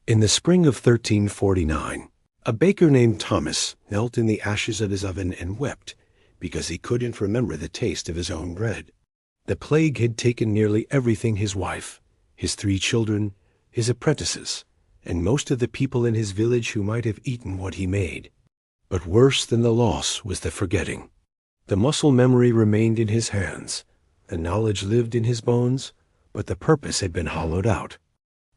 In the spring of 1349, a baker named Thomas knelt in the ashes of his oven and wept because he couldn't remember the taste of his own bread. The plague had taken nearly everything: his wife, his 3 children, his apprentices, and most of the people in his village who might have eaten what he made. But worse than the loss was the forgetting. The muscle memory remained in his hands, the knowledge lived in his bones, but the purpose had been hollowed out.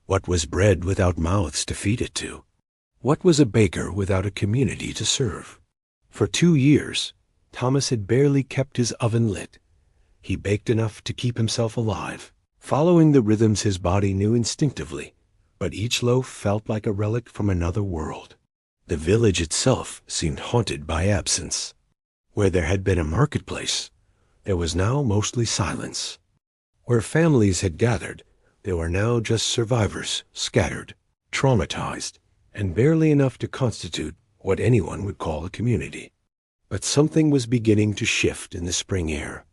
What was bread without mouths to feed it to? What was a baker without a community to serve? For 2 years, Thomas had barely kept his oven lit. He baked enough to keep himself alive, following the rhythms his body knew instinctively, but each loaf felt like a relic from another world. The village itself seemed haunted by absence. Where there had been a marketplace, there was now mostly silence. Where families had gathered, there were now just survivors, scattered, traumatized, and barely enough to constitute what anyone would call a community. But something was beginning to shift in the spring air.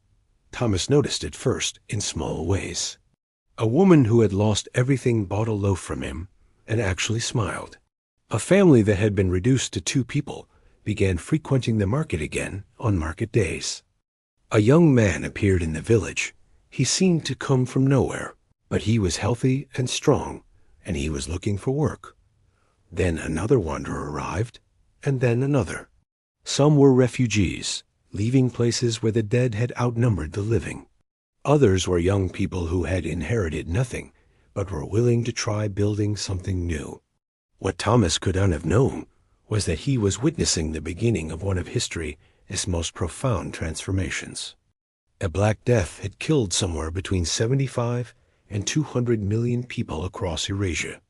Thomas noticed it first in small ways. A woman who had lost everything bought a loaf from him and actually smiled. A family that had been reduced to 2 people began frequenting the market again on market days. A young man appeared in the village. He seemed to come from nowhere, but he was healthy and strong, and he was looking for work. Then another wanderer arrived, and then another. Some were refugees, leaving places where the dead had outnumbered the living. Others were young people who had inherited nothing, but were willing to try building something new. What Thomas could not have known was that he was witnessing the beginning of one of history's most profound transformations. A Black Death had killed somewhere between 75 and 200 million people across Eurasia.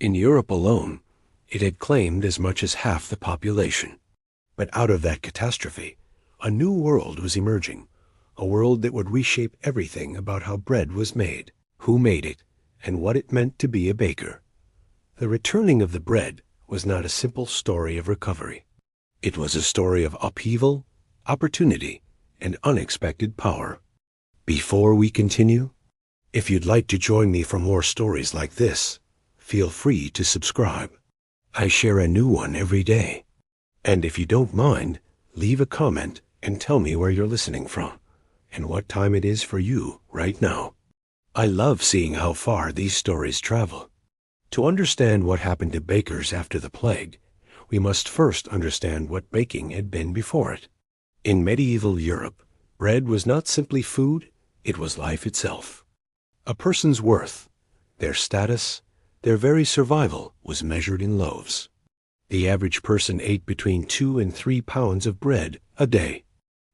In Europe alone, it had claimed as much as half the population. But out of that catastrophe, a new world was emerging, a world that would reshape everything about how bread was made, who made it, and what it meant to be a baker. The returning of the bread was not a simple story of recovery. It was a story of upheaval, opportunity, and unexpected power. Before we continue, if you'd like to join me for more stories like this, feel free to subscribe. I share a new one every day. And if you don't mind, leave a comment and tell me where you're listening from and what time it is for you right now. I love seeing how far these stories travel. To understand what happened to bakers after the plague, we must first understand what baking had been before it. In medieval Europe, bread was not simply food, it was life itself. A person's worth, their status, their very survival was measured in loaves. The average person ate between 2 and 3 pounds of bread a day.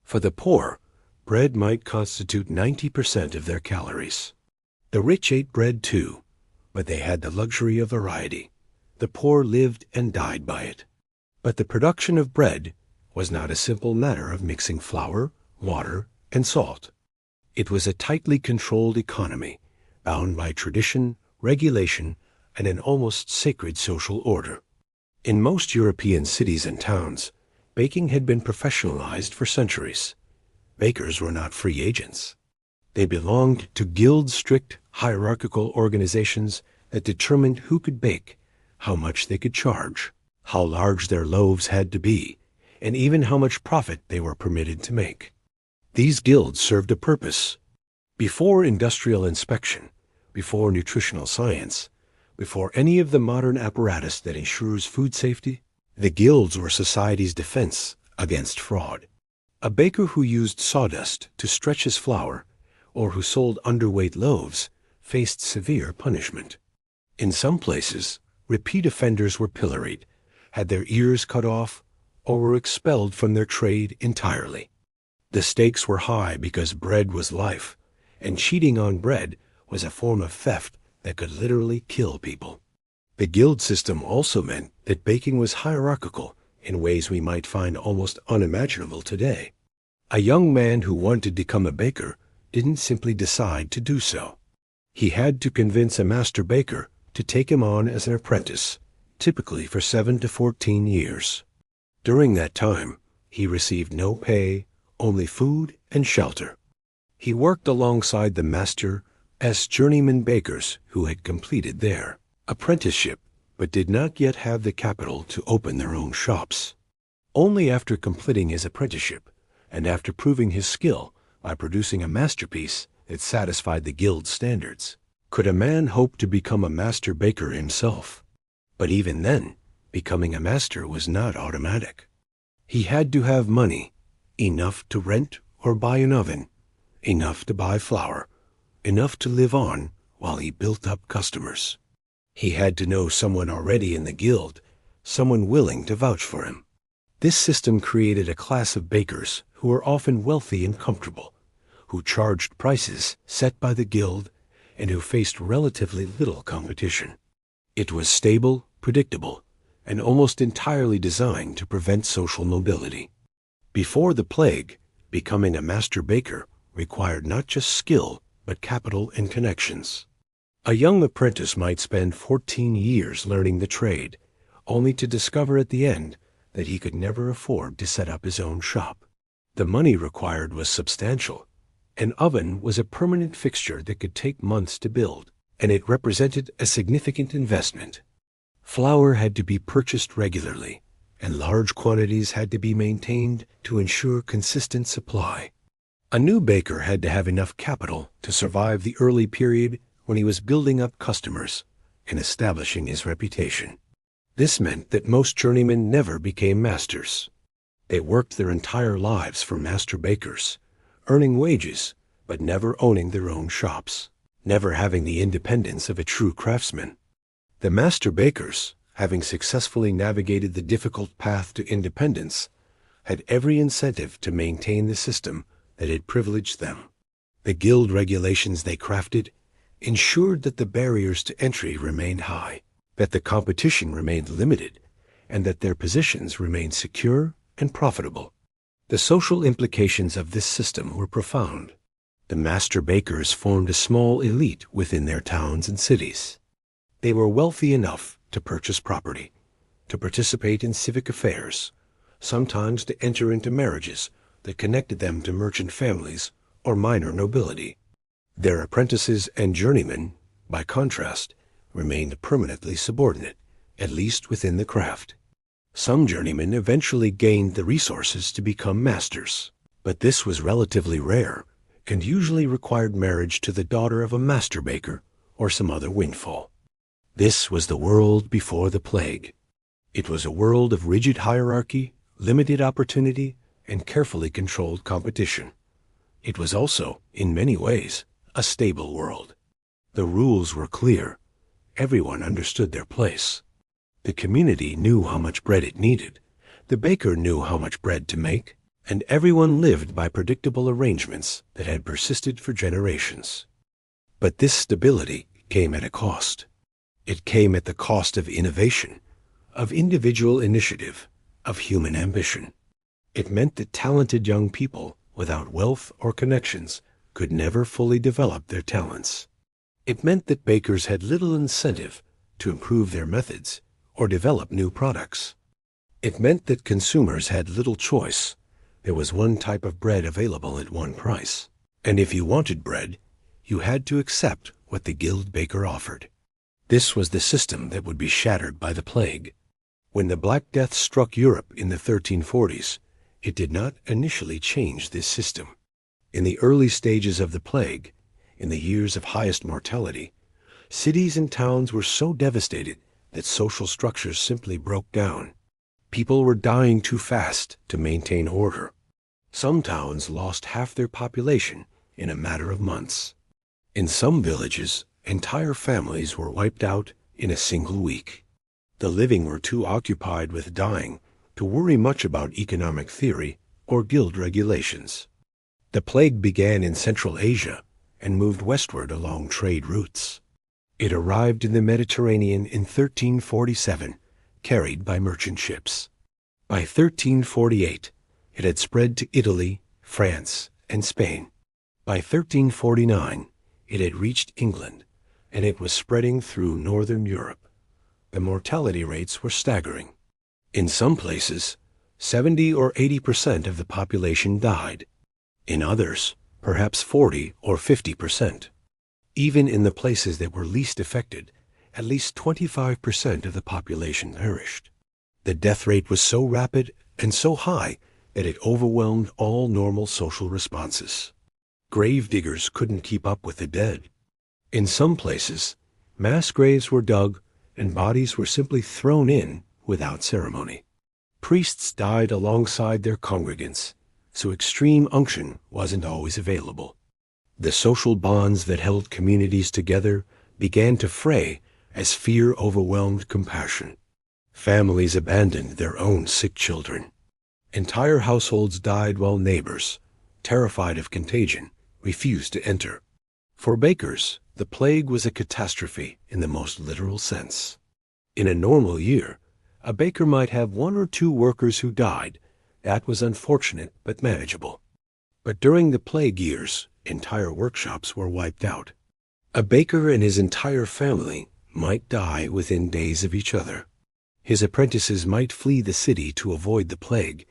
For the poor, bread might constitute 90% of their calories. The rich ate bread too, but they had the luxury of variety. The poor lived and died by it. But the production of bread was not a simple matter of mixing flour, water, and salt. It was a tightly controlled economy, bound by tradition, regulation, and an almost sacred social order. In most European cities and towns, baking had been professionalized for centuries. Bakers were not free agents. They belonged to guild-strict, hierarchical organizations that determined who could bake, how much they could charge, how large their loaves had to be, and even how much profit they were permitted to make. These guilds served a purpose. Before industrial inspection, before nutritional science, before any of the modern apparatus that ensures food safety, the guilds were society's defense against fraud. A baker who used sawdust to stretch his flour, or who sold underweight loaves, faced severe punishment. In some places, repeat offenders were pilloried, had their ears cut off, or were expelled from their trade entirely. The stakes were high because bread was life, and cheating on bread was a form of theft that could literally kill people. The guild system also meant that baking was hierarchical in ways we might find almost unimaginable today. A young man who wanted to become a baker didn't simply decide to do so. He had to convince a master baker to take him on as an apprentice, typically for 7 to 14 years. During that time, he received no pay, only food and shelter. He worked alongside the master as journeyman bakers who had completed their apprenticeship, but did not yet have the capital to open their own shops. Only after completing his apprenticeship, and after proving his skill by producing a masterpiece that satisfied the guild's standards, could a man hope to become a master baker himself. But even then, becoming a master was not automatic. He had to have money, enough to rent or buy an oven, enough to buy flour, enough to live on while he built up customers. He had to know someone already in the guild, someone willing to vouch for him. This system created a class of bakers who were often wealthy and comfortable, who charged prices set by the guild, and who faced relatively little competition. It was stable, predictable, and almost entirely designed to prevent social mobility. Before the plague, becoming a master baker required not just skill, but capital and connections. A young apprentice might spend 14 years learning the trade, only to discover at the end that he could never afford to set up his own shop. The money required was substantial. An oven was a permanent fixture that could take months to build, and it represented a significant investment. Flour had to be purchased regularly, and large quantities had to be maintained to ensure consistent supply. A new baker had to have enough capital to survive the early period when he was building up customers and establishing his reputation. This meant that most journeymen never became masters. They worked their entire lives for master bakers, earning wages, but never owning their own shops, never having the independence of a true craftsman. The master bakers, having successfully navigated the difficult path to independence, had every incentive to maintain the system that had privileged them. The guild regulations they crafted ensured that the barriers to entry remained high, that the competition remained limited, and that their positions remained secure and profitable. The social implications of this system were profound. The master bakers formed a small elite within their towns and cities. They were wealthy enough to purchase property, to participate in civic affairs, sometimes to enter into marriages that connected them to merchant families or minor nobility. Their apprentices and journeymen, by contrast, remained permanently subordinate, at least within the craft. Some journeymen eventually gained the resources to become masters, but this was relatively rare and usually required marriage to the daughter of a master baker or some other windfall. This was the world before the plague. It was a world of rigid hierarchy, limited opportunity, and carefully controlled competition. It was also, in many ways, a stable world. The rules were clear. Everyone understood their place. The community knew how much bread it needed. The baker knew how much bread to make, and everyone lived by predictable arrangements that had persisted for generations. But this stability came at a cost. It came at the cost of innovation, of individual initiative, of human ambition. It meant that talented young people without wealth or connections could never fully develop their talents. It meant that bakers had little incentive to improve their methods or develop new products. It meant that consumers had little choice. There was one type of bread available at one price, and if you wanted bread, you had to accept what the guild baker offered. This was the system that would be shattered by the plague. When the Black Death struck Europe in the 1340s, it did not initially change this system. In the early stages of the plague, in the years of highest mortality, cities and towns were so devastated that social structures simply broke down. People were dying too fast to maintain order. Some towns lost half their population in a matter of months. In some villages, entire families were wiped out in a single week. The living were too occupied with dying to worry much about economic theory or guild regulations. The plague began in Central Asia and moved westward along trade routes. It arrived in the Mediterranean in 1347, carried by merchant ships. By 1348, it had spread to Italy, France, and Spain. By 1349, it had reached England, and it was spreading through northern Europe. The mortality rates were staggering. In some places, 70 or 80% of the population died. In others, perhaps 40 or 50%. Even in the places that were least affected, at least 25% of the population perished. The death rate was so rapid and so high that it overwhelmed all normal social responses. Grave diggers couldn't keep up with the dead. In some places, mass graves were dug and bodies were simply thrown in without ceremony. Priests died alongside their congregants, so extreme unction wasn't always available. The social bonds that held communities together began to fray as fear overwhelmed compassion. Families abandoned their own sick children. Entire households died while neighbors, terrified of contagion, refused to enter. For bakers, the plague was a catastrophe in the most literal sense. In a normal year, a baker might have 1 or 2 workers who died. That was unfortunate but manageable. But during the plague years, entire workshops were wiped out. A baker and his entire family might die within days of each other. His apprentices might flee the city to avoid the plague,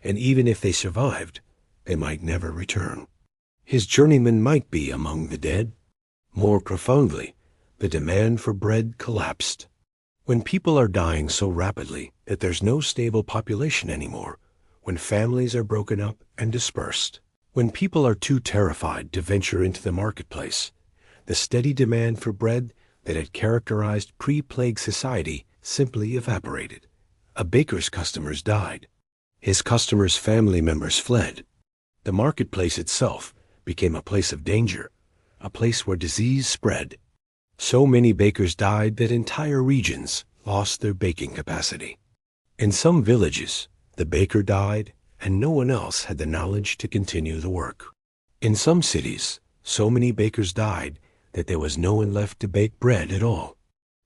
and even if they survived, they might never return. His journeymen might be among the dead. More profoundly, the demand for bread collapsed. When people are dying so rapidly that there's no stable population anymore, when families are broken up and dispersed, when people are too terrified to venture into the marketplace, the steady demand for bread that had characterized pre-plague society simply evaporated. A baker's customers died. His customers' family members fled. The marketplace itself became a place of danger, a place where disease spread. So many bakers died that entire regions lost their baking capacity. In some villages, the baker died and no one else had the knowledge to continue the work. In some cities, so many bakers died that there was no one left to bake bread at all.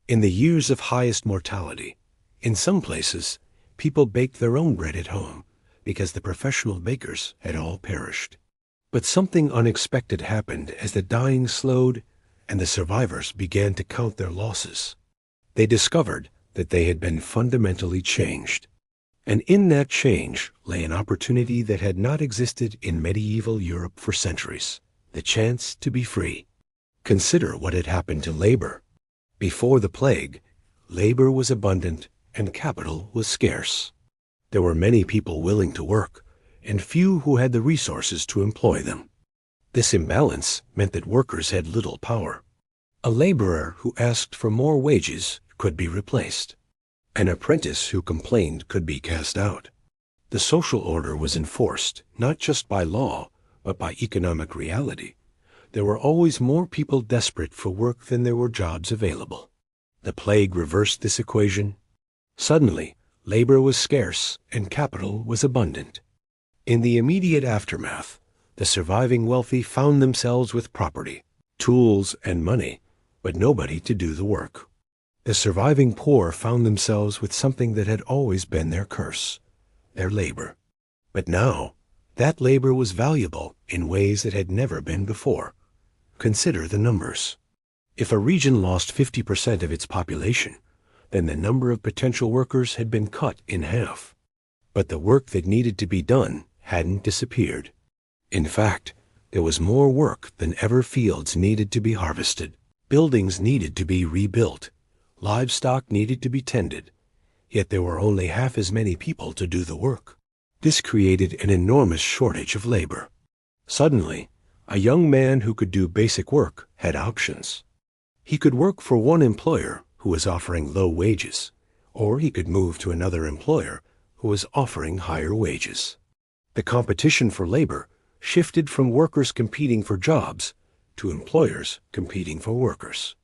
In the years of highest mortality, in some places, people baked their own bread at home because the professional bakers had all perished. But something unexpected happened as the dying slowed and the survivors began to count their losses. They discovered that they had been fundamentally changed. And in that change lay an opportunity that had not existed in medieval Europe for centuries, the chance to be free. Consider what had happened to labor. Before the plague, labor was abundant and capital was scarce. There were many people willing to work, and few who had the resources to employ them. This imbalance meant that workers had little power. A laborer who asked for more wages could be replaced. An apprentice who complained could be cast out. The social order was enforced not just by law, but by economic reality. There were always more people desperate for work than there were jobs available. The plague reversed this equation. Suddenly, labor was scarce and capital was abundant. In the immediate aftermath, the surviving wealthy found themselves with property, tools, and money, but nobody to do the work. The surviving poor found themselves with something that had always been their curse, their labor. But now, that labor was valuable in ways that had never been before. Consider the numbers. If a region lost 50% of its population, then the number of potential workers had been cut in half. But the work that needed to be done hadn't disappeared. In fact, there was more work than ever. Fields needed to be harvested. Buildings needed to be rebuilt. Livestock needed to be tended. Yet there were only half as many people to do the work. This created an enormous shortage of labor. Suddenly, a young man who could do basic work had options. He could work for one employer who was offering low wages, or he could move to another employer who was offering higher wages. The competition for labor shifted from workers competing for jobs to employers competing for workers.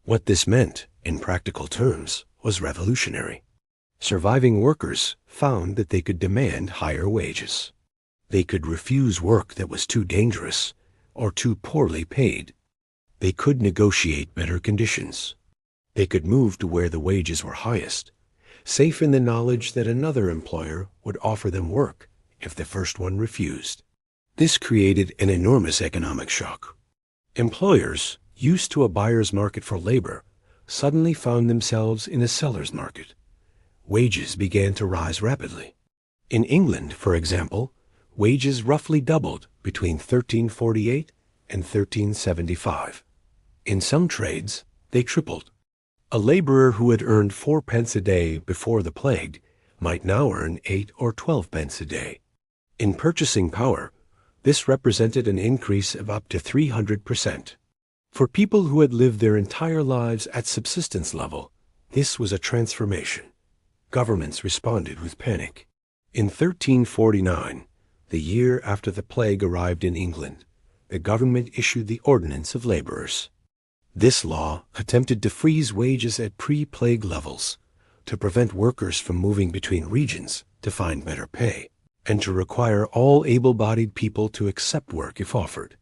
What this meant, in practical terms, was revolutionary. Surviving workers found that they could demand higher wages. They could refuse work that was too dangerous or too poorly paid. They could negotiate better conditions. They could move to where the wages were highest, safe in the knowledge that another employer would offer them work if the first one refused. This created an enormous economic shock. Employers, used to a buyer's market for labor, suddenly found themselves in a seller's market. Wages began to rise rapidly. In England, for example, wages roughly doubled between 1348 and 1375. In some trades, they tripled. A laborer who had earned 4 pence a day before the plague might now earn 8 or 12 pence a day. In purchasing power, this represented an increase of up to 300%. For people who had lived their entire lives at subsistence level, this was a transformation. Governments responded with panic. In 1349, the year after the plague arrived in England, the government issued the Ordinance of Laborers. This law attempted to freeze wages at pre-plague levels, to prevent workers from moving between regions to find better pay, and to require all able-bodied people to accept work if offered.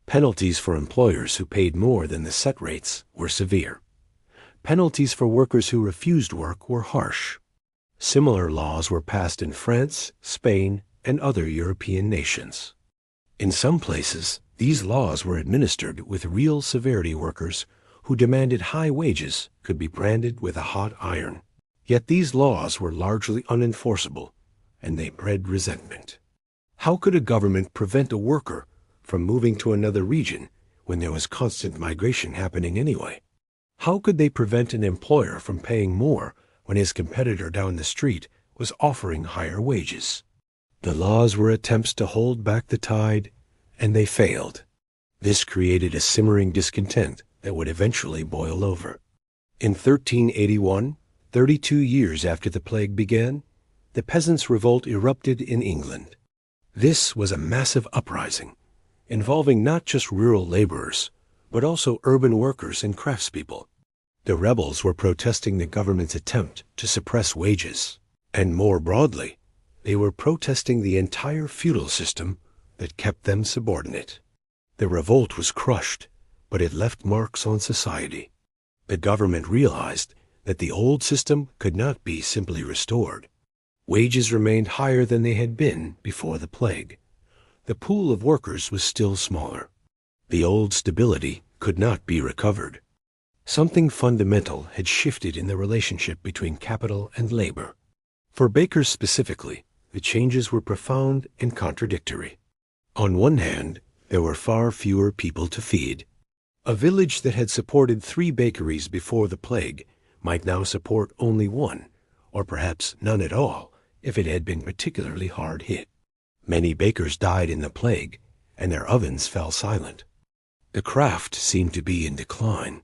Penalties for employers who paid more than the set rates were severe. Penalties for workers who refused work were harsh. Similar laws were passed in France, Spain, and other European nations. In some places, these laws were administered with real severity. Workers who demanded high wages could be branded with a hot iron. Yet these laws were largely unenforceable, and they bred resentment. How could a government prevent a worker from moving to another region when there was constant migration happening anyway? How could they prevent an employer from paying more when his competitor down the street was offering higher wages? The laws were attempts to hold back the tide, and they failed. This created a simmering discontent that would eventually boil over. In 1381, 32 years after the plague began, the peasants' revolt erupted in England. This was a massive uprising, involving not just rural laborers, but also urban workers and craftspeople. The rebels were protesting the government's attempt to suppress wages, and more broadly, they were protesting the entire feudal system that kept them subordinate. The revolt was crushed, but it left marks on society. The government realized that the old system could not be simply restored. Wages remained higher than they had been before the plague. The pool of workers was still smaller. The old stability could not be recovered. Something fundamental had shifted in the relationship between capital and labor. For bakers specifically, the changes were profound and contradictory. On one hand, there were far fewer people to feed. A village that had supported 3 bakeries before the plague might now support only 1, or perhaps none at all, if it had been particularly hard hit. Many bakers died in the plague, and their ovens fell silent. The craft seemed to be in decline.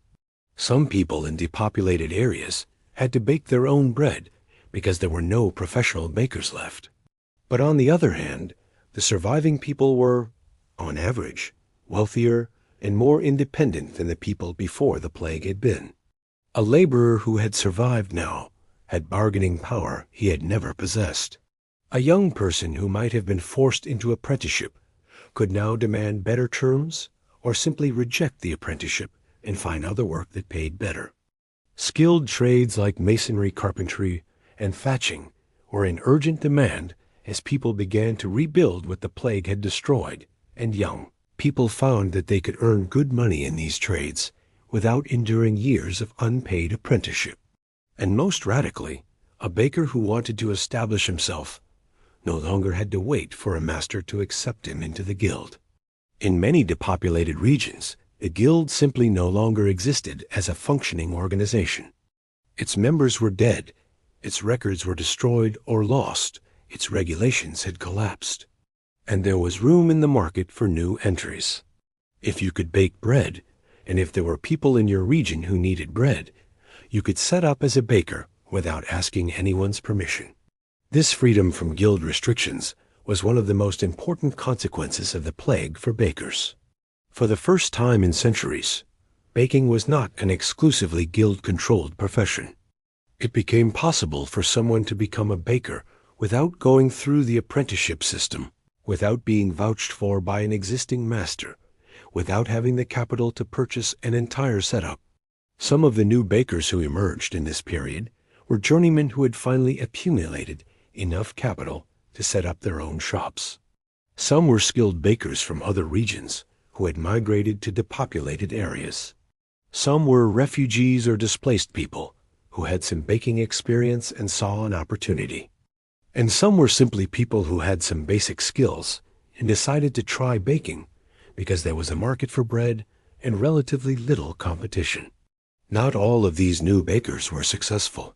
Some people in depopulated areas had to bake their own bread because there were no professional bakers left. But on the other hand, the surviving people were, on average, wealthier and more independent than the people before the plague had been. A laborer who had survived now had bargaining power he had never possessed. A young person who might have been forced into apprenticeship could now demand better terms or simply reject the apprenticeship and find other work that paid better. Skilled trades like masonry, carpentry, and thatching were in urgent demand as people began to rebuild what the plague had destroyed, and young people found that they could earn good money in these trades without enduring years of unpaid apprenticeship. And most radically, a baker who wanted to establish himself no longer had to wait for a master to accept him into the guild. In many depopulated regions, the guild simply no longer existed as a functioning organization. Its members were dead, its records were destroyed or lost, its regulations had collapsed, and there was room in the market for new entries. If you could bake bread, and if there were people in your region who needed bread, you could set up as a baker without asking anyone's permission. This freedom from guild restrictions was one of the most important consequences of the plague for bakers. For the first time in centuries, baking was not an exclusively guild-controlled profession. It became possible for someone to become a baker without going through the apprenticeship system, without being vouched for by an existing master, without having the capital to purchase an entire setup. Some of the new bakers who emerged in this period were journeymen who had finally accumulated enough capital to set up their own shops. Some were skilled bakers from other regions who had migrated to depopulated areas. Some were refugees or displaced people who had some baking experience and saw an opportunity. And some were simply people who had some basic skills and decided to try baking because there was a market for bread and relatively little competition. Not all of these new bakers were successful.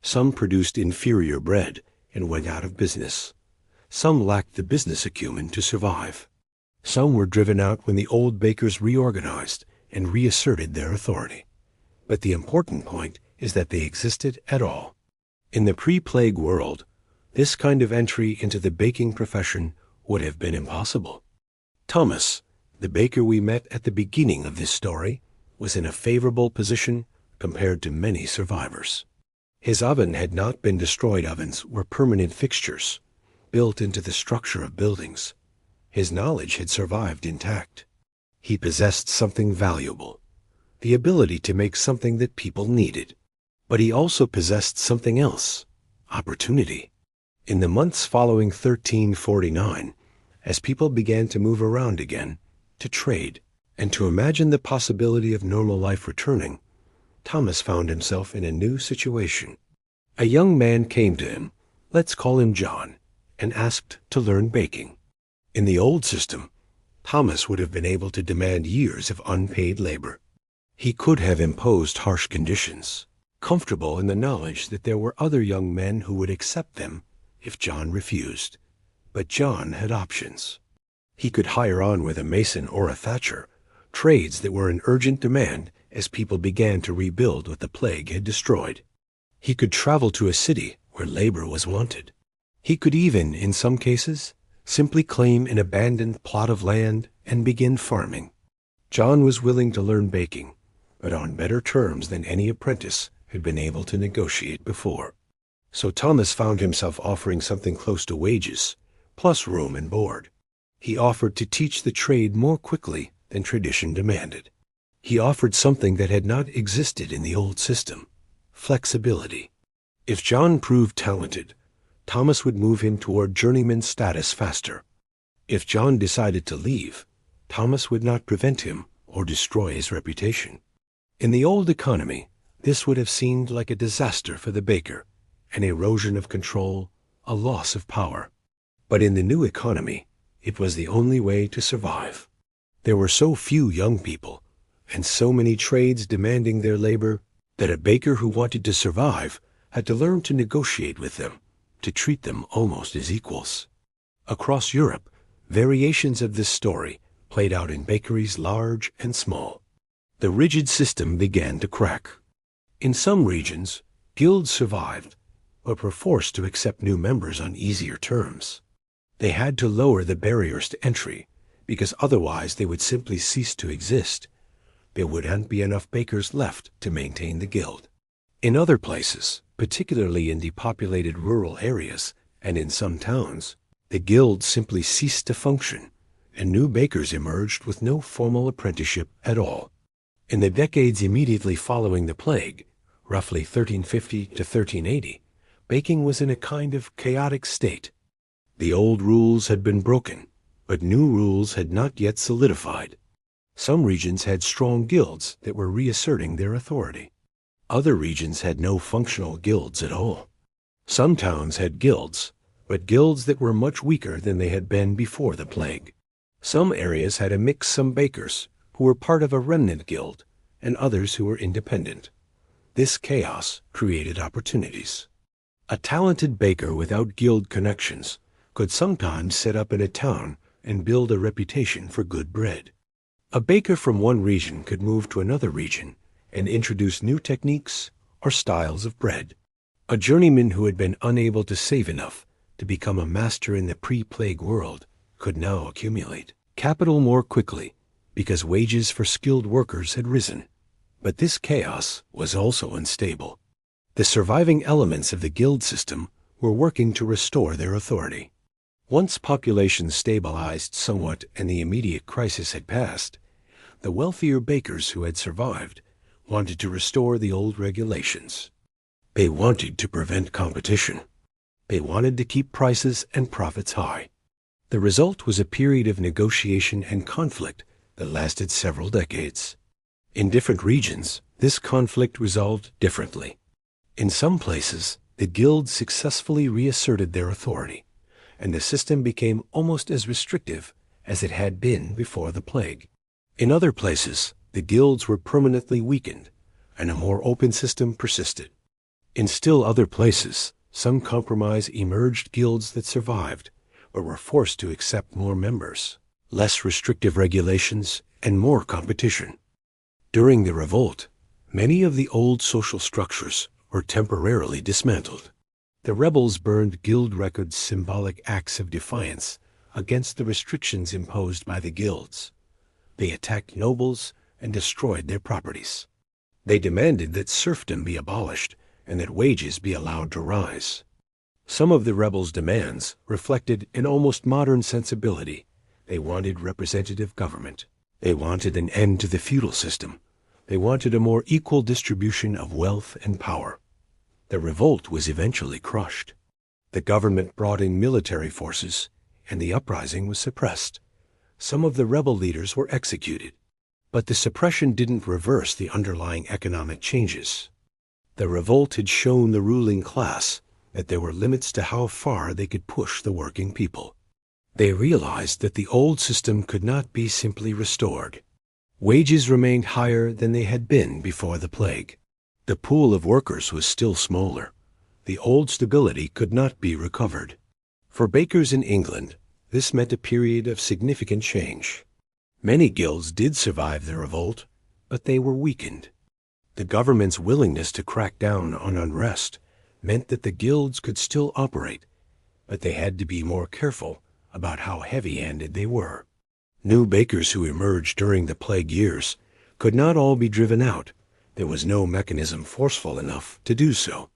Some produced inferior bread and went out of business. Some lacked the business acumen to survive. Some were driven out when the old bakers reorganized and reasserted their authority. But the important point is that they existed at all. In the pre-plague world, this kind of entry into the baking profession would have been impossible. Thomas, the baker we met at the beginning of this story, was in a favorable position compared to many survivors. His oven had not been destroyed. Ovens were permanent fixtures, built into the structure of buildings. His knowledge had survived intact. He possessed something valuable, the ability to make something that people needed. But he also possessed something else, opportunity. In the months following 1349, as people began to move around again, to trade, and to imagine the possibility of normal life returning, Thomas found himself in a new situation. A young man came to him, let's call him John, and asked to learn baking. In the old system, Thomas would have been able to demand years of unpaid labor. He could have imposed harsh conditions, comfortable in the knowledge that there were other young men who would accept them if John refused. But John had options. He could hire on with a mason or a thatcher, trades that were in urgent demand as people began to rebuild what the plague had destroyed. He could travel to a city where labor was wanted. He could even, in some cases, simply claim an abandoned plot of land and begin farming. John was willing to learn baking, but on better terms than any apprentice had been able to negotiate before. So Thomas found himself offering something close to wages, plus room and board. He offered to teach the trade more quickly than tradition demanded. He offered something that had not existed in the old system, flexibility. If John proved talented, Thomas would move him toward journeyman status faster. If John decided to leave, Thomas would not prevent him or destroy his reputation. In the old economy, this would have seemed like a disaster for the baker, an erosion of control, a loss of power. But in the new economy, it was the only way to survive. There were so few young people, and so many trades demanding their labor, that a baker who wanted to survive had to learn to negotiate with them, to treat them almost as equals. Across Europe, variations of this story played out in bakeries large and small. The rigid system began to crack. In some regions, guilds survived, but were forced to accept new members on easier terms. They had to lower the barriers to entry, because otherwise they would simply cease to exist. There wouldn't be enough bakers left to maintain the guild. In other places, particularly in depopulated rural areas and in some towns, the guild simply ceased to function, and new bakers emerged with no formal apprenticeship at all. In the decades immediately following the plague, roughly 1350 to 1380, baking was in a kind of chaotic state. The old rules had been broken, but new rules had not yet solidified. Some regions had strong guilds that were reasserting their authority. Other regions had no functional guilds at all. Some towns had guilds, but guilds that were much weaker than they had been before the plague. Some areas had a mix, some bakers who were part of a remnant guild, and others who were independent. This chaos created opportunities. A talented baker without guild connections could sometimes set up in a town and build a reputation for good bread. A baker from one region could move to another region and introduce new techniques or styles of bread. A journeyman who had been unable to save enough to become a master in the pre-plague world could now accumulate capital more quickly because wages for skilled workers had risen. But this chaos was also unstable. The surviving elements of the guild system were working to restore their authority. Once populations stabilized somewhat and the immediate crisis had passed, the wealthier bakers who had survived wanted to restore the old regulations. They wanted to prevent competition. They wanted to keep prices and profits high. The result was a period of negotiation and conflict that lasted several decades. In different regions, this conflict resolved differently. In some places, the guilds successfully reasserted their authority, and the system became almost as restrictive as it had been before the plague. In other places, the guilds were permanently weakened, and a more open system persisted. In still other places, some compromise emerged guilds that survived, but were forced to accept more members, less restrictive regulations, and more competition. During the revolt, many of the old social structures were temporarily dismantled. The rebels burned guild records, symbolic acts of defiance against the restrictions imposed by the guilds. They attacked nobles and destroyed their properties. They demanded that serfdom be abolished and that wages be allowed to rise. Some of the rebels' demands reflected an almost modern sensibility. They wanted representative government. They wanted an end to the feudal system. They wanted a more equal distribution of wealth and power. The revolt was eventually crushed. The government brought in military forces, and the uprising was suppressed. Some of the rebel leaders were executed, but the suppression didn't reverse the underlying economic changes. The revolt had shown the ruling class that there were limits to how far they could push the working people. They realized that the old system could not be simply restored. Wages remained higher than they had been before the plague. The pool of workers was still smaller. The old stability could not be recovered. For bakers in England, this meant a period of significant change. Many guilds did survive the revolt, but they were weakened. The government's willingness to crack down on unrest meant that the guilds could still operate, but they had to be more careful about how heavy-handed they were. New bakers who emerged during the plague years could not all be driven out. There was no mechanism forceful enough to do so.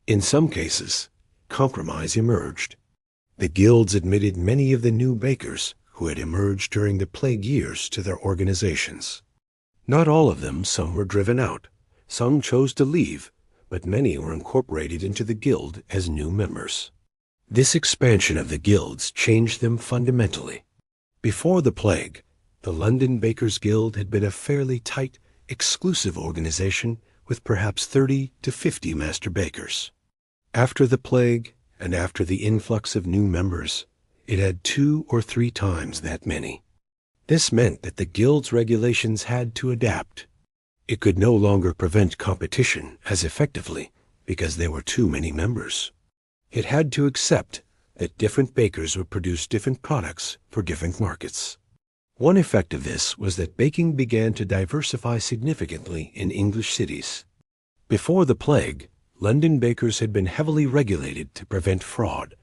In some cases, compromise emerged. The guilds admitted many of the new bakers who had emerged during the plague years to their organizations. Not all of them, some were driven out. Some chose to leave, but many were incorporated into the guild as new members. This expansion of the guilds changed them fundamentally. Before the plague, the London Bakers' Guild had been a fairly tight, exclusive organization with perhaps 30 to 50 master bakers. After the plague, and after the influx of new members, it had 2 or 3 times that many. This meant that the guild's regulations had to adapt. It could no longer prevent competition as effectively because there were too many members. It had to accept that different bakers would produce different products for different markets. One effect of this was that baking began to diversify significantly in English cities. Before the plague, London bakers had been heavily regulated to prevent fraud,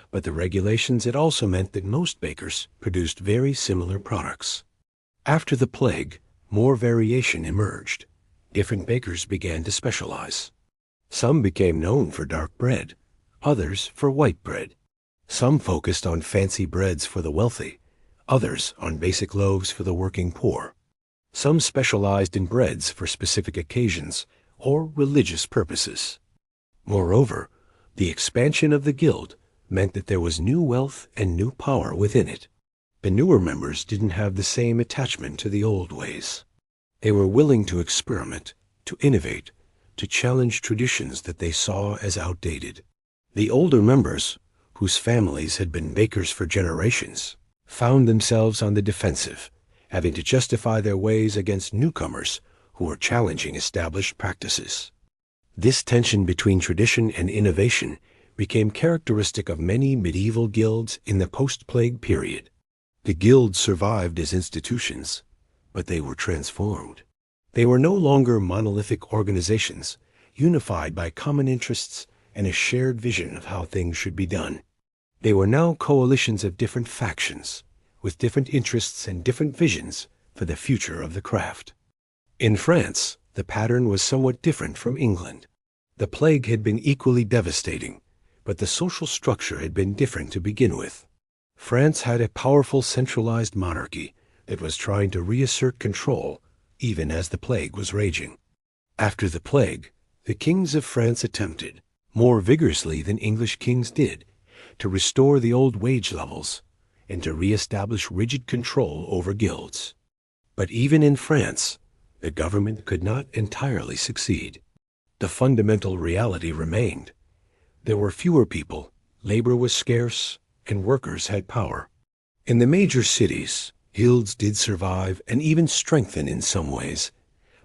but the regulations had also meant that most bakers produced very similar products. After the plague, more variation emerged. Different bakers began to specialize. Some became known for dark bread, others for white bread. Some focused on fancy breads for the wealthy, others on basic loaves for the working poor. Some specialized in breads for specific occasions or religious purposes. Moreover, the expansion of the guild meant that there was new wealth and new power within it. The newer members didn't have the same attachment to the old ways. They were willing to experiment, to innovate, to challenge traditions that they saw as outdated. The older members, whose families had been bakers for generations, found themselves on the defensive, having to justify their ways against newcomers who were challenging established practices. This tension between tradition and innovation became characteristic of many medieval guilds in the post-plague period. The guilds survived as institutions, but they were transformed. They were no longer monolithic organizations, unified by common interests and a shared vision of how things should be done. They were now coalitions of different factions, with different interests and different visions for the future of the craft. In France, the pattern was somewhat different from England. The plague had been equally devastating, but the social structure had been different to begin with. France had a powerful centralized monarchy that was trying to reassert control even as the plague was raging. After the plague, the kings of France attempted, more vigorously than English kings did, to restore the old wage levels and to reestablish rigid control over guilds. But even in France, the government could not entirely succeed. The fundamental reality remained. There were fewer people, labor was scarce, and workers had power. In the major cities, guilds did survive and even strengthen in some ways,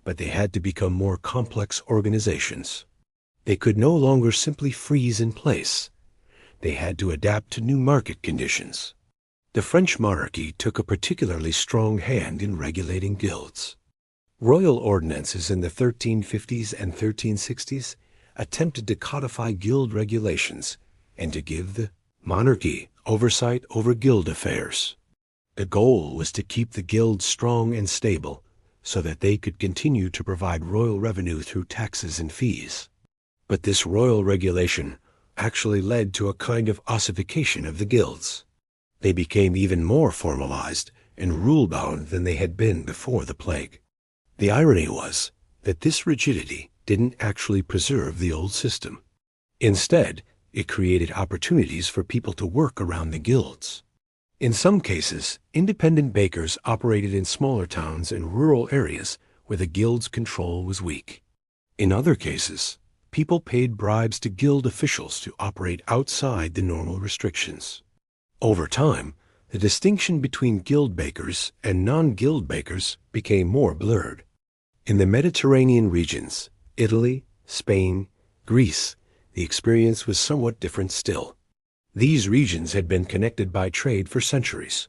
but they had to become more complex organizations. They could no longer simply freeze in place. They had to adapt to new market conditions. The French monarchy took a particularly strong hand in regulating guilds. Royal ordinances in the 1350s and 1360s attempted to codify guild regulations and to give the monarchy oversight over guild affairs. The goal was to keep the guilds strong and stable so that they could continue to provide royal revenue through taxes and fees. But this royal regulation actually led to a kind of ossification of the guilds. They became even more formalized and rule-bound than they had been before the plague. The irony was that this rigidity didn't actually preserve the old system. Instead, it created opportunities for people to work around the guilds. In some cases, independent bakers operated in smaller towns and rural areas where the guild's control was weak. In other cases, people paid bribes to guild officials to operate outside the normal restrictions. Over time, the distinction between guild bakers and non-guild bakers became more blurred. In the Mediterranean regions, Italy, Spain, Greece, the experience was somewhat different still. These regions had been connected by trade for centuries,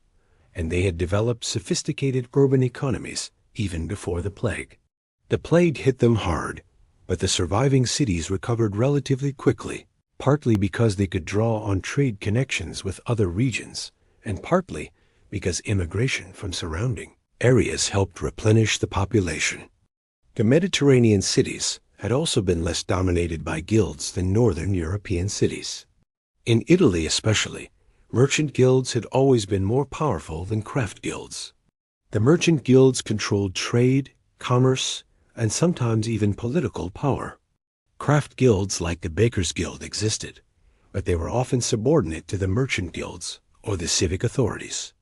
and they had developed sophisticated urban economies even before the plague. The plague hit them hard, but the surviving cities recovered relatively quickly, partly because they could draw on trade connections with other regions, and partly because immigration from surrounding areas helped replenish the population. The Mediterranean cities had also been less dominated by guilds than northern European cities. In Italy especially, merchant guilds had always been more powerful than craft guilds. The merchant guilds controlled trade, commerce, and sometimes even political power. Craft guilds like the Bakers' Guild existed, but they were often subordinate to the merchant guilds or the civic authorities.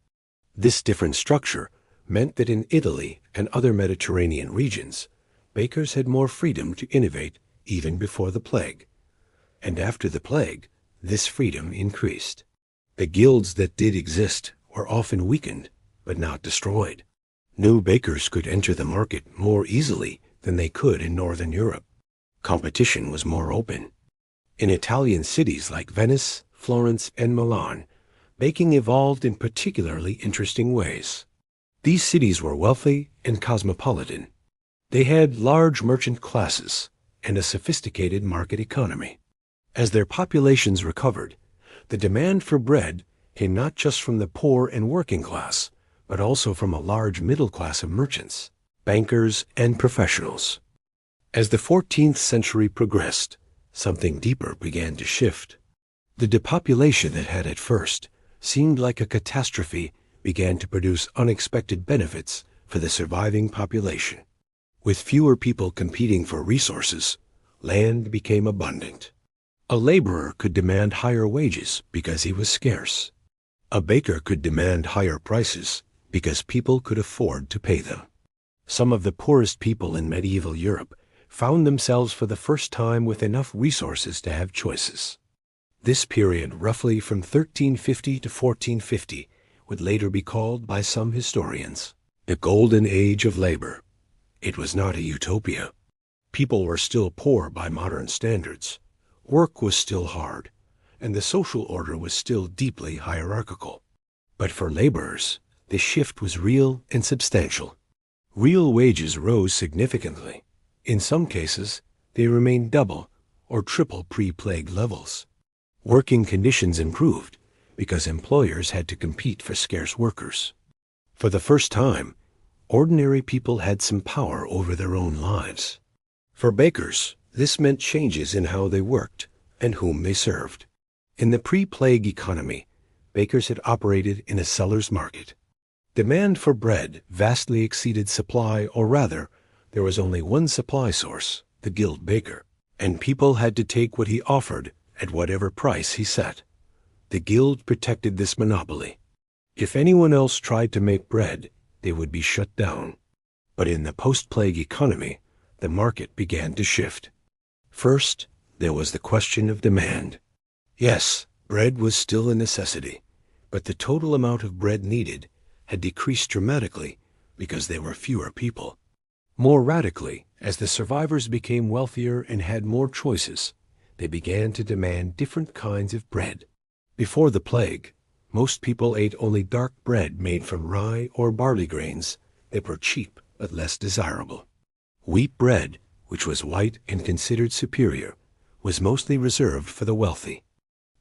This different structure meant that in Italy and other Mediterranean regions, bakers had more freedom to innovate even before the plague. And after the plague, this freedom increased. The guilds that did exist were often weakened, but not destroyed. New bakers could enter the market more easily than they could in Northern Europe. Competition was more open. In Italian cities like Venice, Florence, and Milan, baking evolved in particularly interesting ways. These cities were wealthy and cosmopolitan. They had large merchant classes and a sophisticated market economy. As their populations recovered, the demand for bread came not just from the poor and working class, but also from a large middle class of merchants, bankers, and professionals. As the 14th century progressed, something deeper began to shift. The depopulation that had at first seemed like a catastrophe began to produce unexpected benefits for the surviving population. With fewer people competing for resources, land became abundant. A laborer could demand higher wages because he was scarce. A baker could demand higher prices because people could afford to pay them. Some of the poorest people in medieval Europe found themselves for the first time with enough resources to have choices. This period, roughly from 1350 to 1450, would later be called by some historians the Golden Age of Labor. It was not a utopia. People were still poor by modern standards. Work was still hard, and the social order was still deeply hierarchical. But for laborers, the shift was real and substantial. Real wages rose significantly. In some cases, they remained double or triple pre-plague levels. Working conditions improved because employers had to compete for scarce workers. For the first time, ordinary people had some power over their own lives. For bakers, this meant changes in how they worked and whom they served. In the pre-plague economy, bakers had operated in a seller's market. Demand for bread vastly exceeded supply, or rather, there was only one supply source, the guild baker, and people had to take what he offered at whatever price he set. The guild protected this monopoly. If anyone else tried to make bread, they would be shut down. But in the post-plague economy, the market began to shift. First, there was the question of demand. Yes, bread was still a necessity, but the total amount of bread needed had decreased dramatically because there were fewer people. More radically, as the survivors became wealthier and had more choices, they began to demand different kinds of bread. Before the plague, most people ate only dark bread made from rye or barley grains that were cheap but less desirable. Wheat bread, which was white and considered superior, was mostly reserved for the wealthy.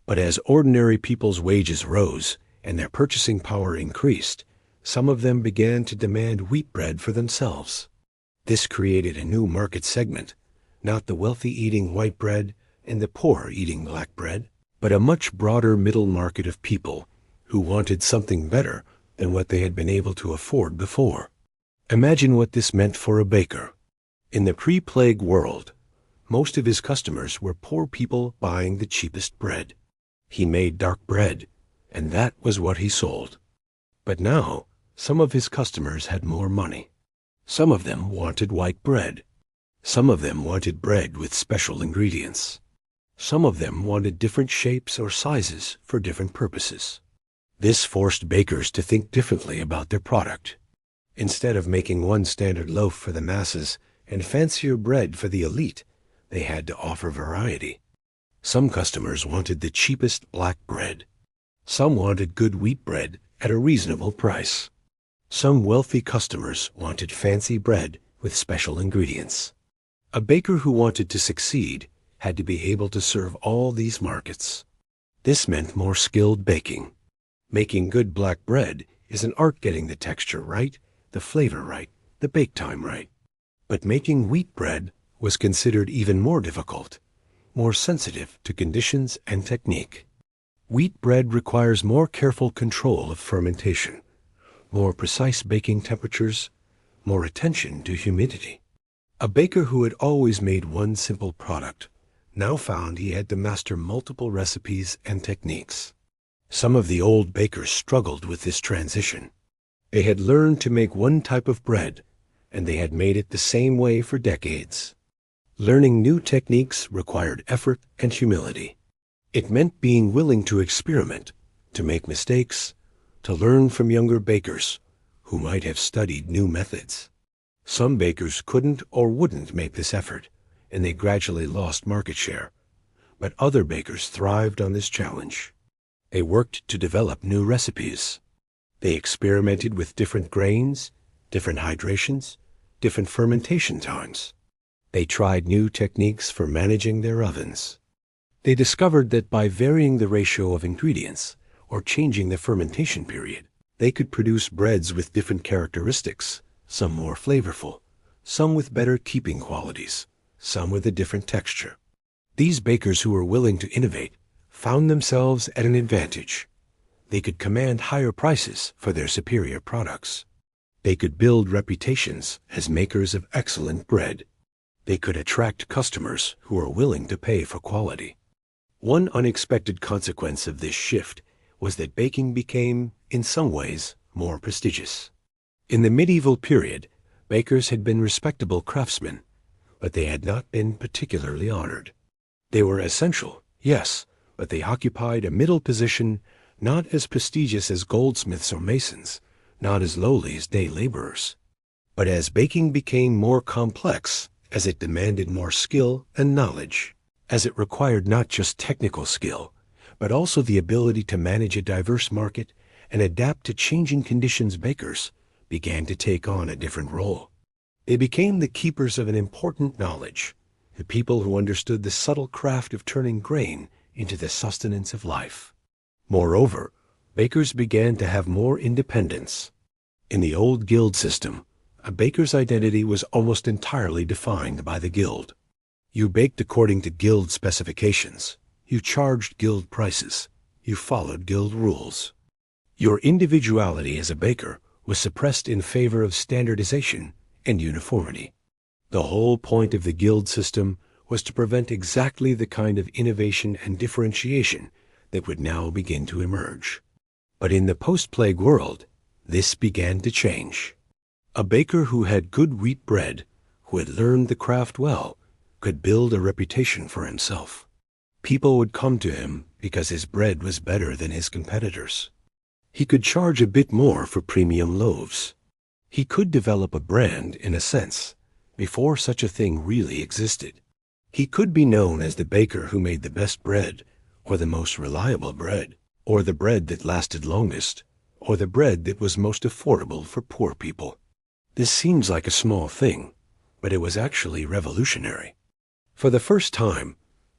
But as ordinary people's wages rose and their purchasing power increased, some of them began to demand wheat bread for themselves. This created a new market segment, not the wealthy eating white bread and the poor eating black bread, but a much broader middle market of people who wanted something better than what they had been able to afford before. Imagine what this meant for a baker. In the pre-plague world, most of his customers were poor people buying the cheapest bread. He made dark bread, and that was what he sold. But now, some of his customers had more money. Some of them wanted white bread. Some of them wanted bread with special ingredients. Some of them wanted different shapes or sizes for different purposes. This forced bakers to think differently about their product. Instead of making one standard loaf for the masses and fancier bread for the elite, they had to offer variety. Some customers wanted the cheapest black bread. Some wanted good wheat bread at a reasonable price. Some wealthy customers wanted fancy bread with special ingredients. A baker who wanted to succeed had to be able to serve all these markets. This meant more skilled baking. Making good black bread is an art, getting the texture right, the flavor right, the bake time right. But making wheat bread was considered even more difficult, more sensitive to conditions and technique. Wheat bread requires more careful control of fermentation, more precise baking temperatures, more attention to humidity. A baker who had always made one simple product now found he had to master multiple recipes and techniques. Some of the old bakers struggled with this transition. They had learned to make one type of bread, and they had made it the same way for decades. Learning new techniques required effort and humility. It meant being willing to experiment, to make mistakes, to learn from younger bakers who might have studied new methods. Some bakers couldn't or wouldn't make this effort, and they gradually lost market share. But other bakers thrived on this challenge. They worked to develop new recipes. They experimented with different grains, different hydrations, different fermentation times. They tried new techniques for managing their ovens. They discovered that by varying the ratio of ingredients or changing the fermentation period, they could produce breads with different characteristics, some more flavorful, some with better keeping qualities, some with a different texture. These bakers who were willing to innovate found themselves at an advantage. They could command higher prices for their superior products. They could build reputations as makers of excellent bread. They could attract customers who were willing to pay for quality. One unexpected consequence of this shift was that baking became, in some ways, more prestigious. In the medieval period, bakers had been respectable craftsmen, but they had not been particularly honored. They were essential, yes, but they occupied a middle position, not as prestigious as goldsmiths or masons, not as lowly as day laborers. But as baking became more complex, as it demanded more skill and knowledge, as it required not just technical skill, but also the ability to manage a diverse market and adapt to changing conditions, bakers began to take on a different role. They became the keepers of an important knowledge, the people who understood the subtle craft of turning grain into the sustenance of life. Moreover, bakers began to have more independence. In the old guild system, a baker's identity was almost entirely defined by the guild. You baked according to guild specifications. You charged guild prices. You followed guild rules. Your individuality as a baker was suppressed in favor of standardization and uniformity. The whole point of the guild system was to prevent exactly the kind of innovation and differentiation that would now begin to emerge. But in the post-plague world, this began to change. A baker who had good wheat bread, who had learned the craft well, could build a reputation for himself. People would come to him because his bread was better than his competitors. He could charge a bit more for premium loaves. He could develop a brand, in a sense, before such a thing really existed. He could be known as the baker who made the best bread, or the most reliable bread, or the bread that lasted longest, or the bread that was most affordable for poor people. This seems like a small thing, but it was actually revolutionary. For the first time,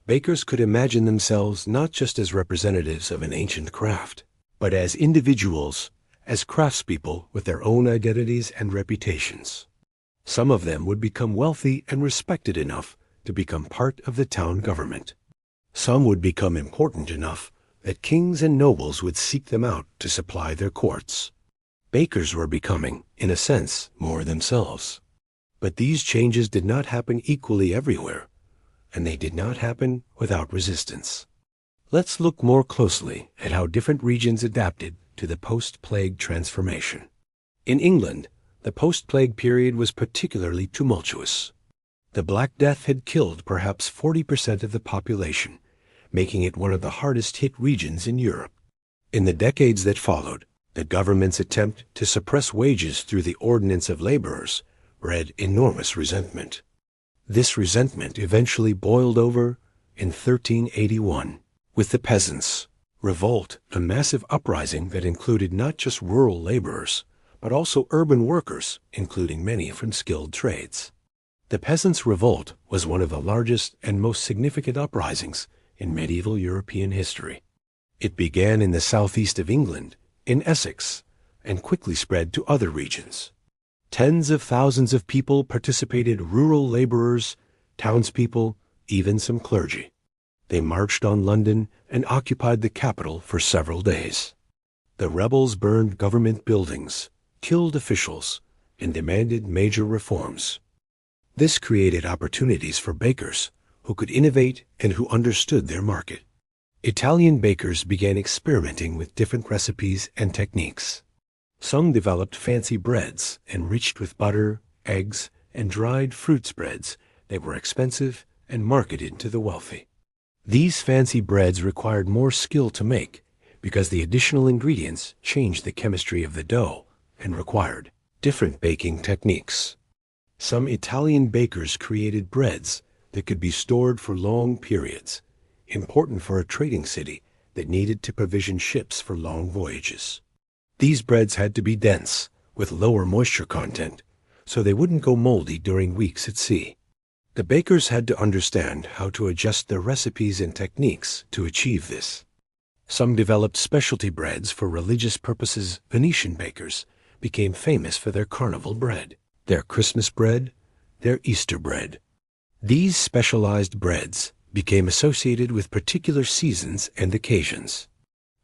bakers could imagine themselves not just as representatives of an ancient craft, but as individuals, as craftspeople with their own identities and reputations. Some of them would become wealthy and respected enough to become part of the town government. Some would become important enough that kings and nobles would seek them out to supply their courts. Bakers were becoming, in a sense, more themselves. But these changes did not happen equally everywhere, and they did not happen without resistance. Let's look more closely at how different regions adapted to the post-plague transformation. In England, the post-plague period was particularly tumultuous. The Black Death had killed perhaps 40% of the population, making it one of the hardest-hit regions in Europe. In the decades that followed, the government's attempt to suppress wages through the Ordinance of Laborers bred enormous resentment. This resentment eventually boiled over in 1381 with the Peasants' Revolt, a massive uprising that included not just rural laborers, but also urban workers, including many from skilled trades. The Peasants' Revolt was one of the largest and most significant uprisings in medieval European history. It began in the southeast of England, in Essex, and quickly spread to other regions. Tens of thousands of people participated: rural laborers, townspeople, even some clergy. They marched on London and occupied the capital for several days. The rebels burned government buildings, killed officials, and demanded major reforms. This created opportunities for bakers who could innovate and who understood their market. Italian bakers began experimenting with different recipes and techniques. Some developed fancy breads enriched with butter, eggs, and dried fruit spreads that were expensive and marketed to the wealthy. These fancy breads required more skill to make because the additional ingredients changed the chemistry of the dough and required different baking techniques. Some Italian bakers created breads that could be stored for long periods, important for a trading city that needed to provision ships for long voyages. These breads had to be dense, with lower moisture content, so they wouldn't go moldy during weeks at sea. The bakers had to understand how to adjust their recipes and techniques to achieve this. Some developed specialty breads for religious purposes. Venetian bakers became famous for their carnival bread, their Christmas bread, their Easter bread. These specialized breads became associated with particular seasons and occasions.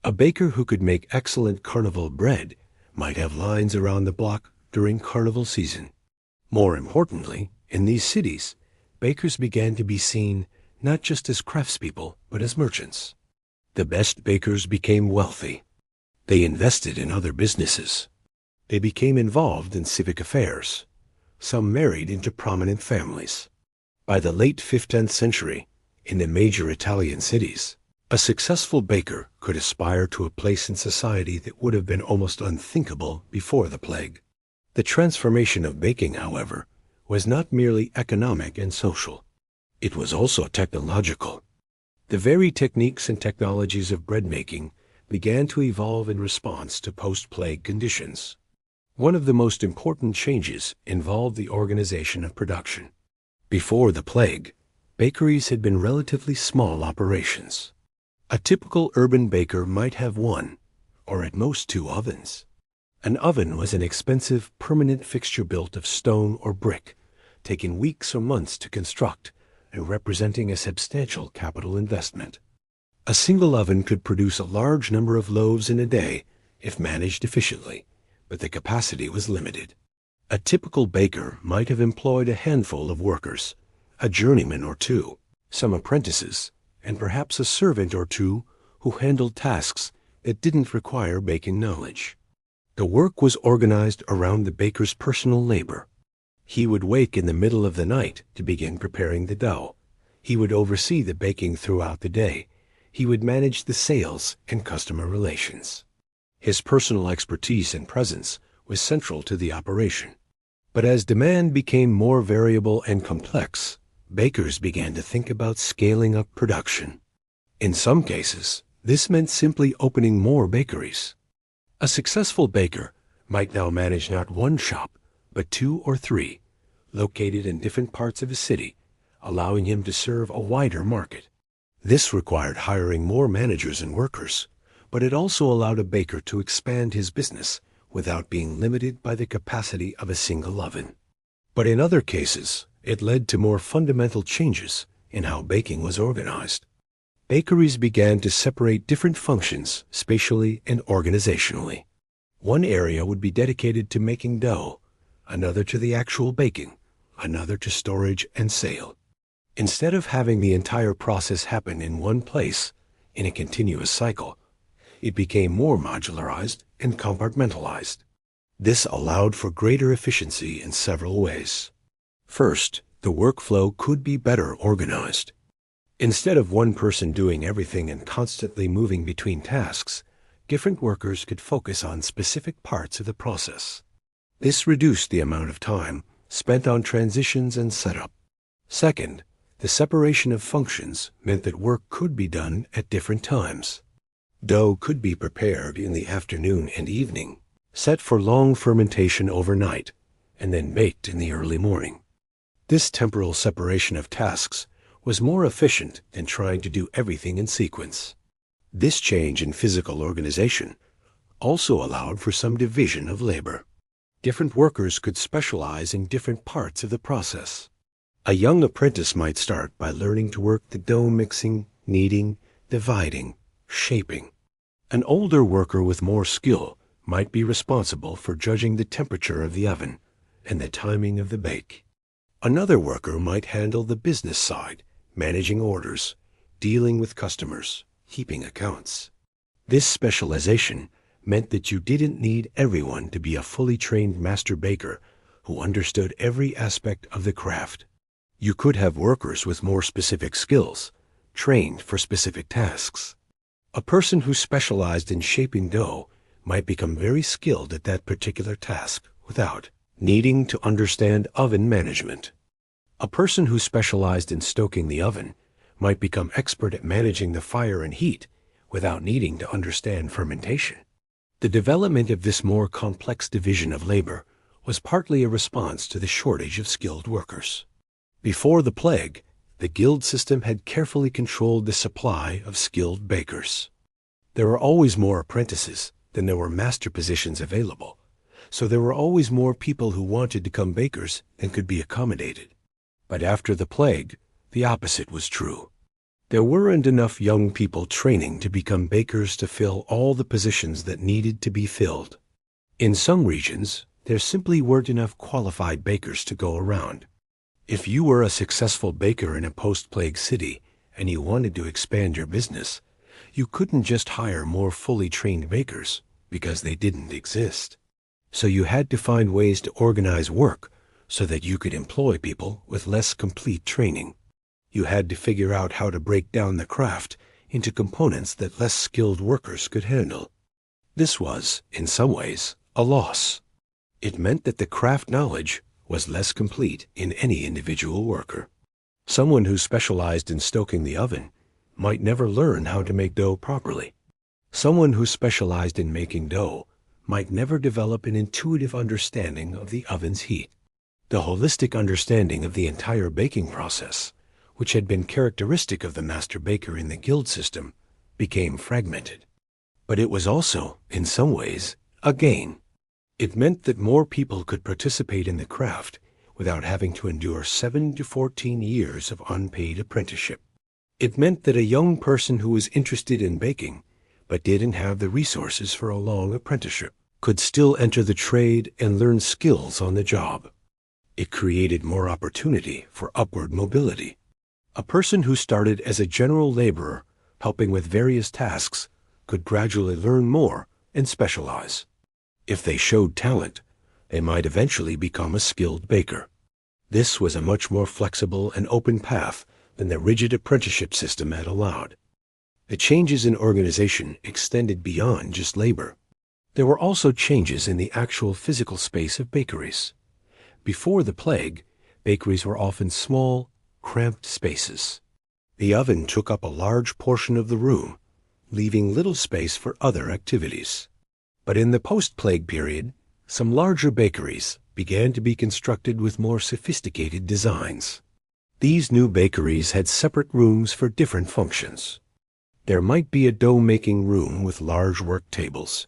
A baker who could make excellent carnival bread might have lines around the block during carnival season. More importantly, in these cities, bakers began to be seen not just as craftspeople, but as merchants. The best bakers became wealthy. They invested in other businesses. They became involved in civic affairs. Some married into prominent families. By the late 15th century, in the major Italian cities, a successful baker could aspire to a place in society that would have been almost unthinkable before the plague. The transformation of baking, however, was not merely economic and social. It was also technological. The very techniques and technologies of bread making began to evolve in response to post-plague conditions. One of the most important changes involved the organization of production. Before the plague, bakeries had been relatively small operations. A typical urban baker might have one, or at most two ovens. An oven was an expensive, permanent fixture built of stone or brick, taking weeks or months to construct and representing a substantial capital investment. A single oven could produce a large number of loaves in a day if managed efficiently, but the capacity was limited. A typical baker might have employed a handful of workers, a journeyman or two, some apprentices, and perhaps a servant or two who handled tasks that didn't require baking knowledge. The work was organized around the baker's personal labor. He would wake in the middle of the night to begin preparing the dough. He would oversee the baking throughout the day. He would manage the sales and customer relations. His personal expertise and presence was central to the operation. But as demand became more variable and complex, bakers began to think about scaling up production. In some cases, this meant simply opening more bakeries. A successful baker might now manage not one shop, but 2 or 3, located in different parts of a city, allowing him to serve a wider market. This required hiring more managers and workers, but it also allowed a baker to expand his business without being limited by the capacity of a single oven. But in other cases, it led to more fundamental changes in how baking was organized. Bakeries began to separate different functions spatially and organizationally. One area would be dedicated to making dough, another to the actual baking, another to storage and sale. Instead of having the entire process happen in one place, in a continuous cycle, it became more modularized and compartmentalized. This allowed for greater efficiency in several ways. First, the workflow could be better organized. Instead of one person doing everything and constantly moving between tasks, different workers could focus on specific parts of the process. This reduced the amount of time spent on transitions and setup. Second, the separation of functions meant that work could be done at different times. Dough could be prepared in the afternoon and evening, set for long fermentation overnight, and then baked in the early morning. This temporal separation of tasks was more efficient than trying to do everything in sequence. This change in physical organization also allowed for some division of labor. Different workers could specialize in different parts of the process. A young apprentice might start by learning to work the dough mixing, kneading, dividing, shaping. An older worker with more skill might be responsible for judging the temperature of the oven and the timing of the bake. Another worker might handle the business side, managing orders, dealing with customers, keeping accounts. This specialization meant that you didn't need everyone to be a fully trained master baker who understood every aspect of the craft. You could have workers with more specific skills, trained for specific tasks. A person who specialized in shaping dough might become very skilled at that particular task without needing to understand oven management. A person who specialized in stoking the oven might become expert at managing the fire and heat without needing to understand fermentation. The development of this more complex division of labor was partly a response to the shortage of skilled workers. Before the plague, the guild system had carefully controlled the supply of skilled bakers. There were always more apprentices than there were master positions available, so there were always more people who wanted to become bakers than could be accommodated. But after the plague, the opposite was true. There weren't enough young people training to become bakers to fill all the positions that needed to be filled. In some regions, there simply weren't enough qualified bakers to go around. If you were a successful baker in a post-plague city and you wanted to expand your business, you couldn't just hire more fully trained bakers because they didn't exist. So you had to find ways to organize work so that you could employ people with less complete training. You had to figure out how to break down the craft into components that less skilled workers could handle. This was, in some ways, a loss. It meant that the craft knowledge was less complete in any individual worker. Someone who specialized in stoking the oven might never learn how to make dough properly. Someone who specialized in making dough might never develop an intuitive understanding of the oven's heat. The holistic understanding of the entire baking process, which had been characteristic of the master baker in the guild system, became fragmented. But it was also, in some ways, a gain. It meant that more people could participate in the craft without having to endure 7 to 14 years of unpaid apprenticeship. It meant that a young person who was interested in baking but didn't have the resources for a long apprenticeship could still enter the trade and learn skills on the job. It created more opportunity for upward mobility. A person who started as a general laborer, helping with various tasks, could gradually learn more and specialize. If they showed talent, they might eventually become a skilled baker. This was a much more flexible and open path than the rigid apprenticeship system had allowed. The changes in organization extended beyond just labor. There were also changes in the actual physical space of bakeries. Before the plague, bakeries were often small, cramped spaces. The oven took up a large portion of the room, leaving little space for other activities. But in the post-plague period, some larger bakeries began to be constructed with more sophisticated designs. These new bakeries had separate rooms for different functions. There might be a dough-making room with large work tables,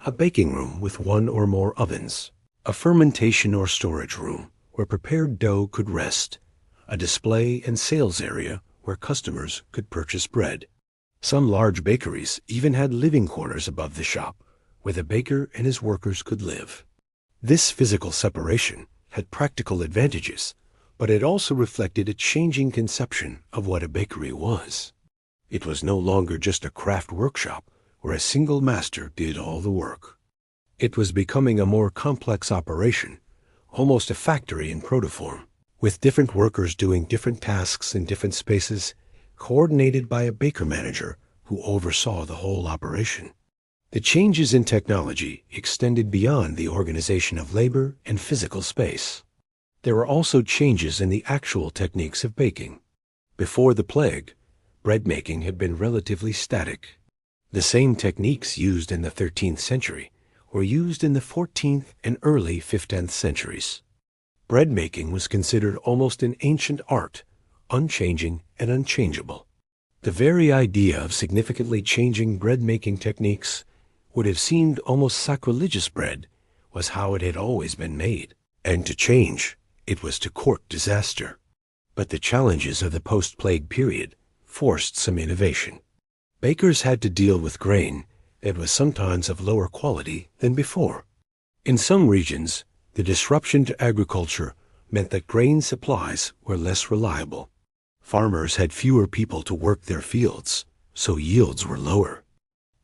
a baking room with one or more ovens, a fermentation or storage room where prepared dough could rest, a display and sales area where customers could purchase bread. Some large bakeries even had living quarters above the shop where the baker and his workers could live. This physical separation had practical advantages, but it also reflected a changing conception of what a bakery was. It was no longer just a craft workshop where a single master did all the work. It was becoming a more complex operation, almost a factory in protoform, with different workers doing different tasks in different spaces, coordinated by a baker manager who oversaw the whole operation. The changes in technology extended beyond the organization of labor and physical space. There were also changes in the actual techniques of baking. Before the plague, bread making had been relatively static. The same techniques used in the 13th century were used in the 14th and early 15th centuries. Bread making was considered almost an ancient art, unchanging and unchangeable. The very idea of significantly changing bread-making techniques would have seemed almost sacrilegious. Bread was how it had always been made, and to change, it was to court disaster. But the challenges of the post-plague period forced some innovation. Bakers had to deal with grain that was sometimes of lower quality than before. In some regions, the disruption to agriculture meant that grain supplies were less reliable. Farmers had fewer people to work their fields, so yields were lower.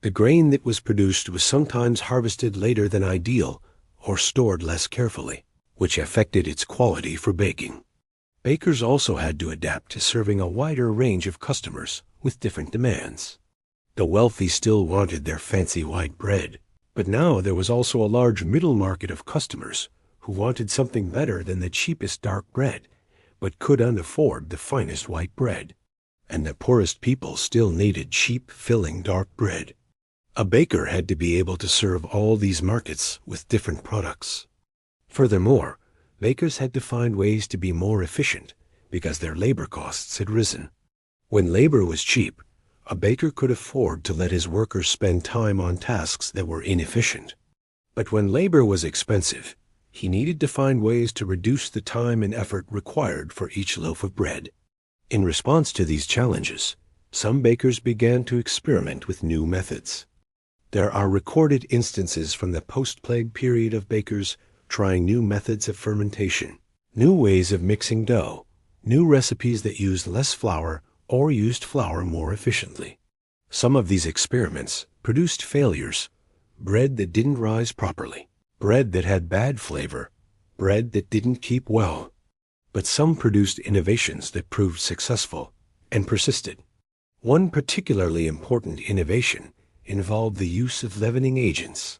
The grain that was produced was sometimes harvested later than ideal or stored less carefully, which affected its quality for baking. Bakers also had to adapt to serving a wider range of customers with different demands. The wealthy still wanted their fancy white bread, but now there was also a large middle market of customers who wanted something better than the cheapest dark bread, but couldn't afford the finest white bread. And the poorest people still needed cheap, filling dark bread. A baker had to be able to serve all these markets with different products. Furthermore, bakers had to find ways to be more efficient because their labor costs had risen. When labor was cheap, a baker could afford to let his workers spend time on tasks that were inefficient. But when labor was expensive, he needed to find ways to reduce the time and effort required for each loaf of bread. In response to these challenges, some bakers began to experiment with new methods. There are recorded instances from the post-plague period of bakers trying new methods of fermentation, new ways of mixing dough, new recipes that used less flour or used flour more efficiently. Some of these experiments produced failures: bread that didn't rise properly, bread that had bad flavor, bread that didn't keep well. But some produced innovations that proved successful and persisted. One particularly important innovation involved the use of leavening agents.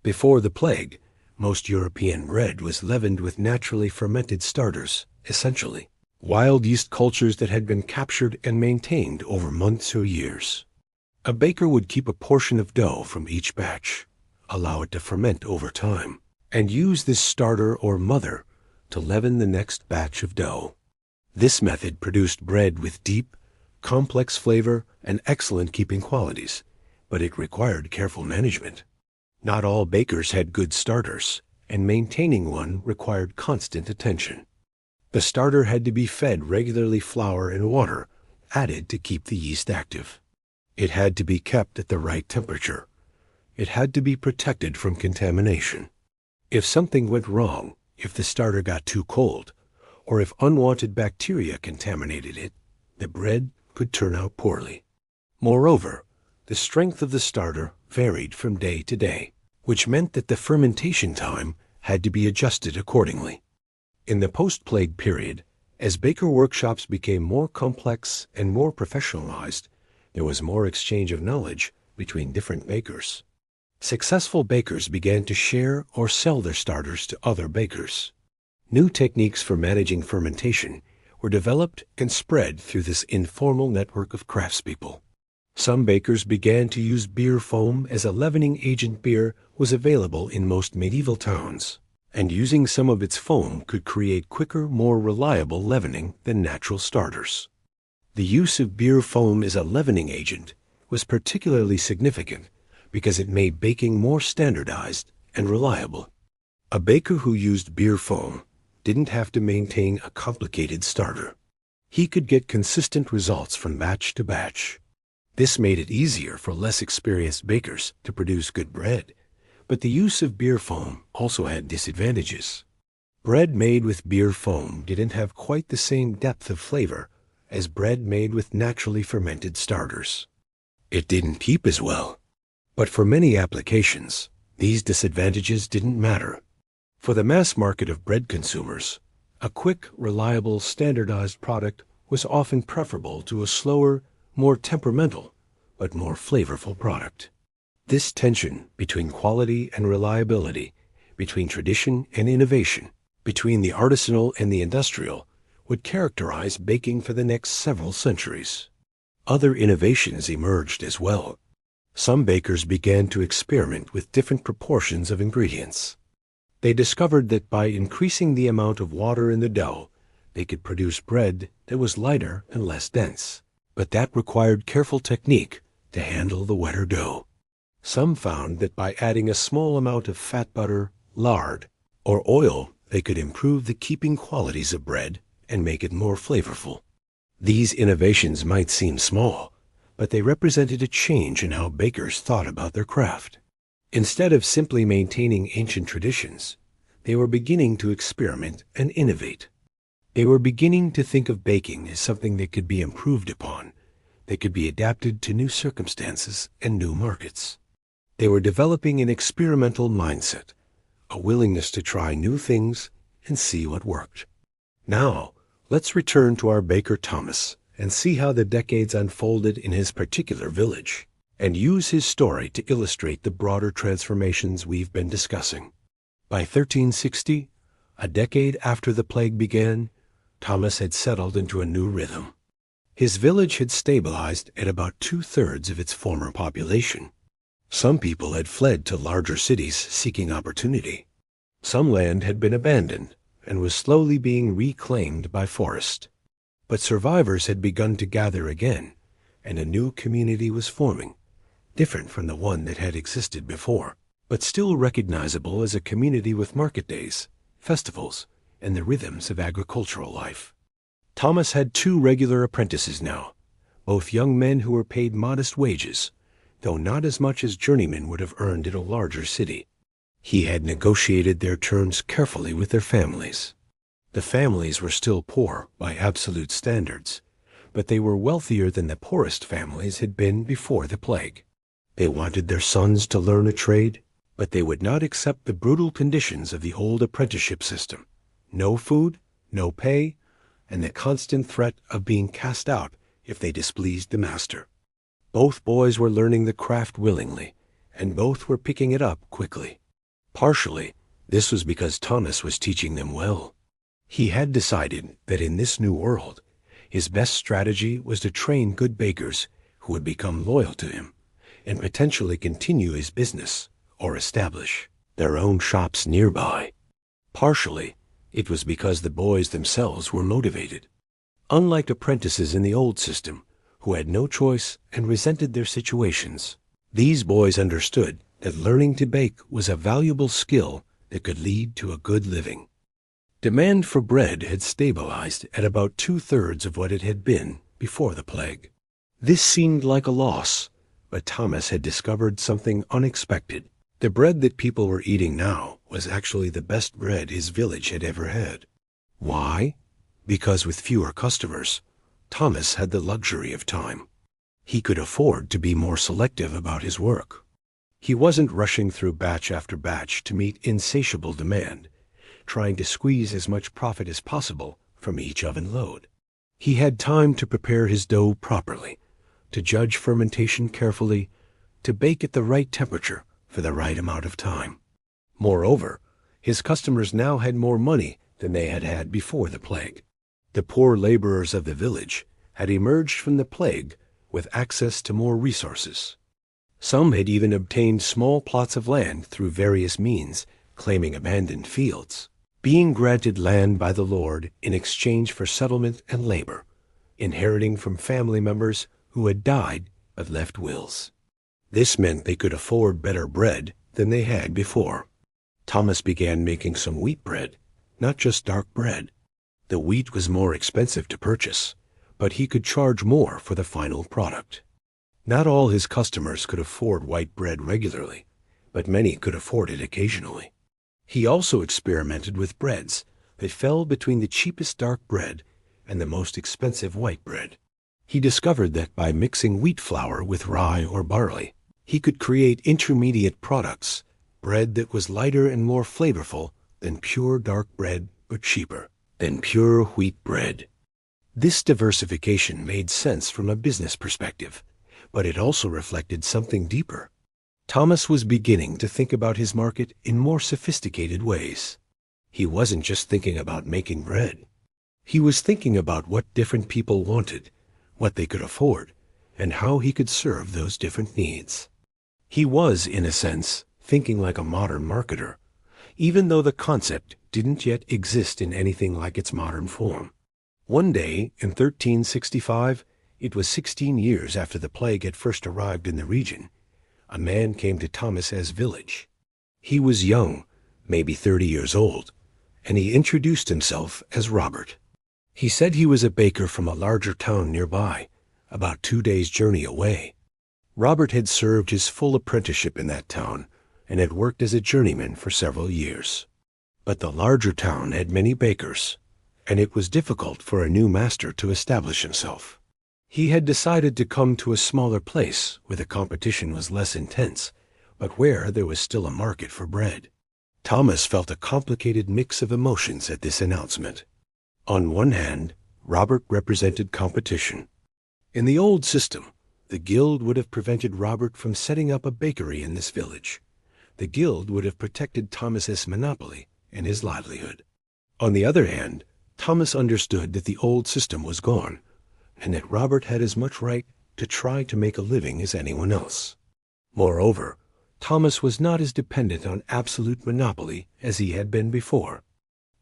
Before the plague, most European bread was leavened with naturally fermented starters, essentially wild yeast cultures that had been captured and maintained over months or years. A baker would keep a portion of dough from each batch, allow it to ferment over time, and use this starter or mother to leaven the next batch of dough. This method produced bread with deep, complex flavor and excellent keeping qualities, but it required careful management. Not all bakers had good starters, and maintaining one required constant attention. The starter had to be fed regularly flour and water, added to keep the yeast active. It had to be kept at the right temperature. It had to be protected from contamination. If something went wrong, if the starter got too cold, or if unwanted bacteria contaminated it, the bread could turn out poorly. Moreover, the strength of the starter varied from day to day, which meant that the fermentation time had to be adjusted accordingly. In the post-plague period, as baker workshops became more complex and more professionalized, there was more exchange of knowledge between different bakers. Successful bakers began to share or sell their starters to other bakers. New techniques for managing fermentation were developed and spread through this informal network of craftspeople. Some bakers began to use beer foam as a leavening agent. Beer was available in most medieval towns, and using some of its foam could create quicker, more reliable leavening than natural starters. The use of beer foam as a leavening agent was particularly significant because it made baking more standardized and reliable. A baker who used beer foam didn't have to maintain a complicated starter. He could get consistent results from batch to batch. This made it easier for less experienced bakers to produce good bread, but the use of beer foam also had disadvantages. Bread made with beer foam didn't have quite the same depth of flavor as bread made with naturally fermented starters. It didn't keep as well. But for many applications, these disadvantages didn't matter. For the mass market of bread consumers, a quick, reliable, standardized product was often preferable to a slower, more temperamental, but more flavorful product. This tension between quality and reliability, between tradition and innovation, between the artisanal and the industrial, would characterize baking for the next several centuries. Other innovations emerged as well. Some bakers began to experiment with different proportions of ingredients. They discovered that by increasing the amount of water in the dough, they could produce bread that was lighter and less dense. But that required careful technique to handle the wetter dough. Some found that by adding a small amount of fat butter, lard, or oil, they could improve the keeping qualities of bread and make it more flavorful. These innovations might seem small, but they represented a change in how bakers thought about their craft. Instead of simply maintaining ancient traditions, they were beginning to experiment and innovate. They were beginning to think of baking as something that could be improved upon, that could be adapted to new circumstances and new markets. They were developing an experimental mindset, a willingness to try new things and see what worked. Now, let's return to our baker Thomas and see how the decades unfolded in his particular village, and use his story to illustrate the broader transformations we've been discussing. By 1360, a decade after the plague began, Thomas had settled into a new rhythm. His village had stabilized at about 2/3 of its former population. Some people had fled to larger cities seeking opportunity. Some land had been abandoned and was slowly being reclaimed by forest. But survivors had begun to gather again, and a new community was forming, different from the one that had existed before, but still recognizable as a community with market days, festivals, and the rhythms of agricultural life. Thomas had 2 regular apprentices now, both young men who were paid modest wages, though not as much as journeymen would have earned in a larger city. He had negotiated their terms carefully with their families. The families were still poor by absolute standards, but they were wealthier than the poorest families had been before the plague. They wanted their sons to learn a trade, but they would not accept the brutal conditions of the old apprenticeship system. No food, no pay, and the constant threat of being cast out if they displeased the master. Both boys were learning the craft willingly, and both were picking it up quickly. Partially, this was because Thomas was teaching them well. He had decided that in this new world, his best strategy was to train good bakers who would become loyal to him and potentially continue his business or establish their own shops nearby. Partially, it was because the boys themselves were motivated. Unlike apprentices in the old system, who had no choice and resented their situations, these boys understood that learning to bake was a valuable skill that could lead to a good living. Demand for bread had stabilized at about 2/3 of what it had been before the plague. This seemed like a loss, but Thomas had discovered something unexpected. The bread that people were eating now was actually the best bread his village had ever had. Why? Because with fewer customers, Thomas had the luxury of time. He could afford to be more selective about his work. He wasn't rushing through batch after batch to meet insatiable demand, trying to squeeze as much profit as possible from each oven load. He had time to prepare his dough properly, to judge fermentation carefully, to bake at the right temperature for the right amount of time. Moreover, his customers now had more money than they had had before the plague. The poor laborers of the village had emerged from the plague with access to more resources. Some had even obtained small plots of land through various means, claiming abandoned fields, being granted land by the Lord in exchange for settlement and labor, inheriting from family members who had died but left wills. This meant they could afford better bread than they had before. Thomas began making some wheat bread, not just dark bread. The wheat was more expensive to purchase, but he could charge more for the final product. Not all his customers could afford white bread regularly, but many could afford it occasionally. He also experimented with breads that fell between the cheapest dark bread and the most expensive white bread. He discovered that by mixing wheat flour with rye or barley, he could create intermediate products, bread that was lighter and more flavorful than pure dark bread but cheaper than pure wheat bread. This diversification made sense from a business perspective, but it also reflected something deeper. Thomas was beginning to think about his market in more sophisticated ways. He wasn't just thinking about making bread. He was thinking about what different people wanted, what they could afford, and how he could serve those different needs. He was, in a sense, thinking like a modern marketer, even though the concept didn't yet exist in anything like its modern form. One day, in 1365, it was 16 years after the plague had first arrived in the region, a man came to Thomas's village. He was young, maybe 30 years old, and he introduced himself as Robert. He said he was a baker from a larger town nearby, about 2 days' journey away. Robert had served his full apprenticeship in that town and had worked as a journeyman for several years. But the larger town had many bakers, and it was difficult for a new master to establish himself. He had decided to come to a smaller place where the competition was less intense, but where there was still a market for bread. Thomas felt a complicated mix of emotions at this announcement. On one hand, Robert represented competition. In the old system, the guild would have prevented Robert from setting up a bakery in this village. The guild would have protected Thomas's monopoly and his livelihood. On the other hand, Thomas understood that the old system was gone, and that Robert had as much right to try to make a living as anyone else. Moreover, Thomas was not as dependent on absolute monopoly as he had been before.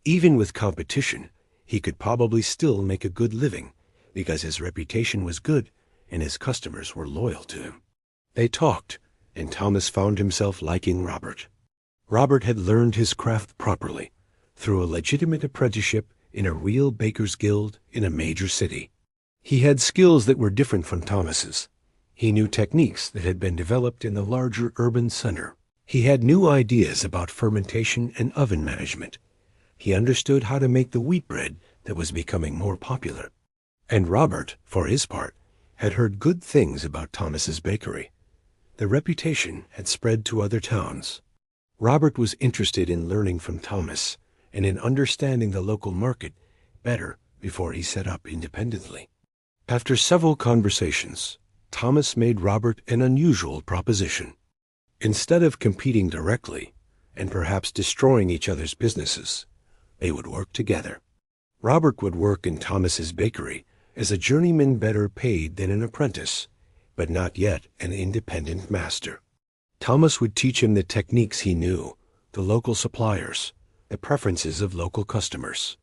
Even with competition, he could probably still make a good living, because his reputation was good and his customers were loyal to him. They talked, and Thomas found himself liking Robert. Robert had learned his craft properly, through a legitimate apprenticeship in a real baker's guild in a major city. He had skills that were different from Thomas's. He knew techniques that had been developed in the larger urban center. He had new ideas about fermentation and oven management. He understood how to make the wheat bread that was becoming more popular. And Robert, for his part, had heard good things about Thomas's bakery. The reputation had spread to other towns. Robert was interested in learning from Thomas and in understanding the local market better before he set up independently. After several conversations, Thomas made Robert an unusual proposition. Instead of competing directly and perhaps destroying each other's businesses, they would work together. Robert would work in Thomas's bakery as a journeyman better paid than an apprentice, but not yet an independent master. Thomas would teach him the techniques he knew, the local suppliers, the preferences of local customers.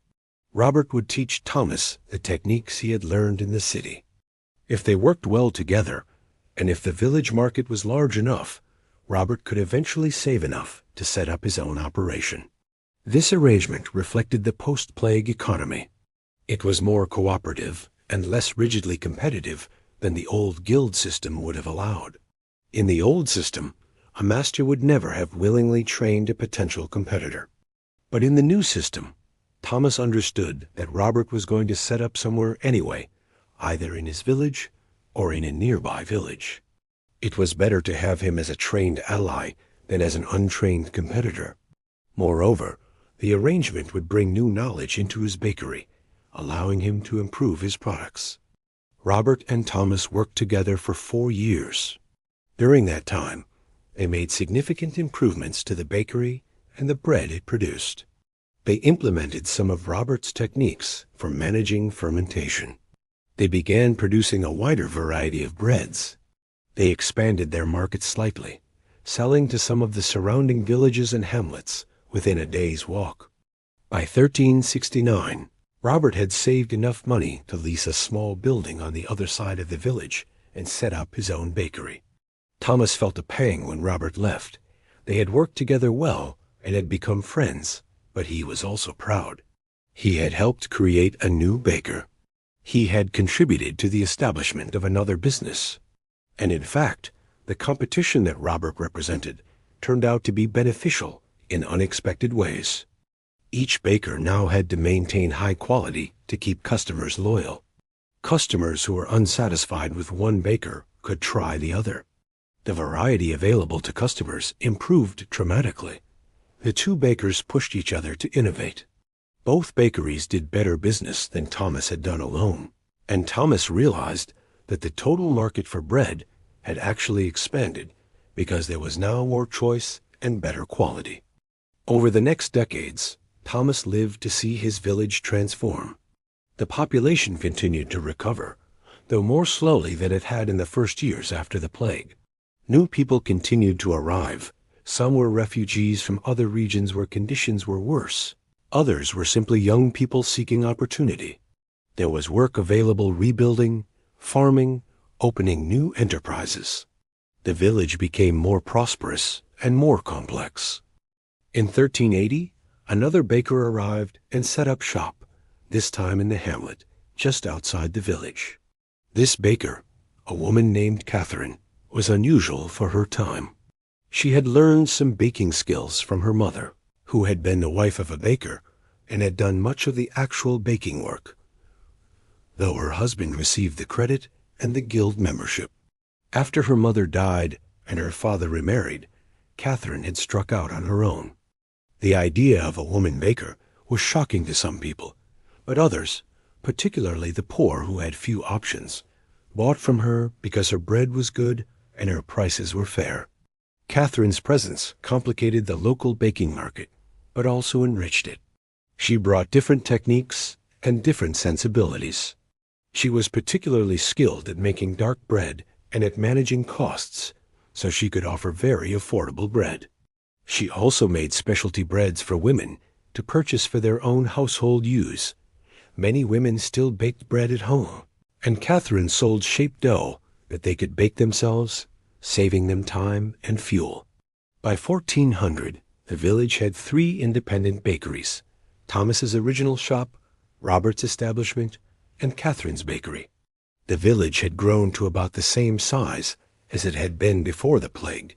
Robert would teach Thomas the techniques he had learned in the city. If they worked well together, and if the village market was large enough, Robert could eventually save enough to set up his own operation. This arrangement reflected the post-plague economy. It was more cooperative and less rigidly competitive than the old guild system would have allowed. In the old system, a master would never have willingly trained a potential competitor. But in the new system, Thomas understood that Robert was going to set up somewhere anyway, either in his village or in a nearby village. It was better to have him as a trained ally than as an untrained competitor. Moreover, the arrangement would bring new knowledge into his bakery, allowing him to improve his products. Robert and Thomas worked together for 4 years. During that time, they made significant improvements to the bakery and the bread it produced. They implemented some of Robert's techniques for managing fermentation. They began producing a wider variety of breads. They expanded their market slightly, selling to some of the surrounding villages and hamlets within a day's walk. By 1369, Robert had saved enough money to lease a small building on the other side of the village and set up his own bakery. Thomas felt a pang when Robert left. They had worked together well and had become friends, but he was also proud. He had helped create a new baker. He had contributed to the establishment of another business. And in fact, the competition that Robert represented turned out to be beneficial in unexpected ways. Each baker now had to maintain high quality to keep customers loyal. Customers who were unsatisfied with one baker could try the other. The variety available to customers improved dramatically. The two bakers pushed each other to innovate. Both bakeries did better business than Thomas had done alone, and Thomas realized that the total market for bread had actually expanded because there was now more choice and better quality. Over the next decades, Thomas lived to see his village transform. The population continued to recover, though more slowly than it had in the first years after the plague. New people continued to arrive. Some were refugees from other regions where conditions were worse. Others were simply young people seeking opportunity. There was work available rebuilding, farming, opening new enterprises. The village became more prosperous and more complex. In 1380, another baker arrived and set up shop, this time in the hamlet, just outside the village. This baker, a woman named Catherine, was unusual for her time. She had learned some baking skills from her mother, who had been the wife of a baker and had done much of the actual baking work, though her husband received the credit and the guild membership. After her mother died and her father remarried, Catherine had struck out on her own. The idea of a woman baker was shocking to some people, but others, particularly the poor who had few options, bought from her because her bread was good and her prices were fair. Catherine's presence complicated the local baking market, but also enriched it. She brought different techniques and different sensibilities. She was particularly skilled at making dark bread and at managing costs, so she could offer very affordable bread. She also made specialty breads for women to purchase for their own household use. Many women still baked bread at home, and Catherine sold shaped dough that they could bake themselves, saving them time and fuel. By 1400, the village had 3 independent bakeries: Thomas's original shop, Robert's establishment, and Catherine's bakery. The village had grown to about the same size as it had been before the plague,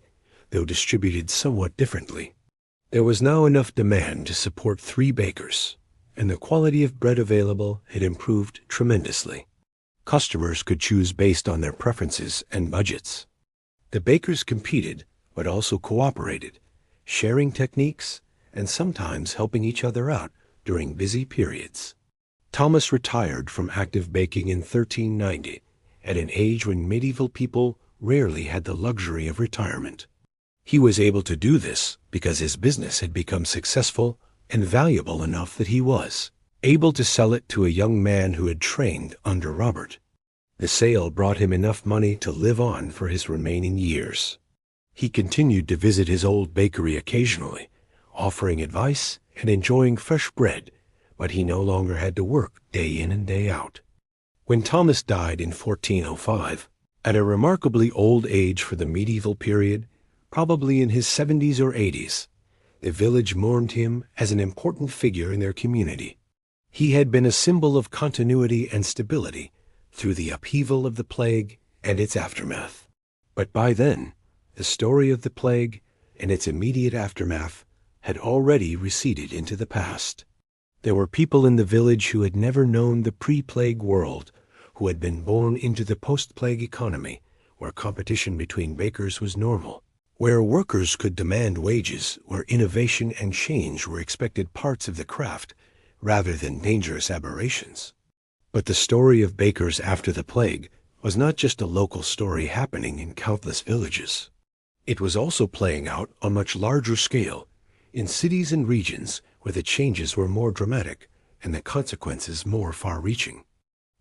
though distributed somewhat differently. There was now enough demand to support 3 bakers, and the quality of bread available had improved tremendously. Customers could choose based on their preferences and budgets. The bakers competed, but also cooperated, sharing techniques and sometimes helping each other out during busy periods. Thomas retired from active baking in 1390, at an age when medieval people rarely had the luxury of retirement. He was able to do this because his business had become successful and valuable enough that he was able to sell it to a young man who had trained under Robert. The sale brought him enough money to live on for his remaining years. He continued to visit his old bakery occasionally, offering advice and enjoying fresh bread, but he no longer had to work day in and day out. When Thomas died in 1405, at a remarkably old age for the medieval period, probably in his 70s or 80s, the village mourned him as an important figure in their community. He had been a symbol of continuity and stability through the upheaval of the plague and its aftermath. But by then, the story of the plague and its immediate aftermath had already receded into the past. There were people in the village who had never known the pre-plague world, who had been born into the post-plague economy, where competition between bakers was normal, where workers could demand wages, where innovation and change were expected parts of the craft, rather than dangerous aberrations. But the story of bakers after the plague was not just a local story happening in countless villages. It was also playing out on much larger scale in cities and regions where the changes were more dramatic and the consequences more far-reaching.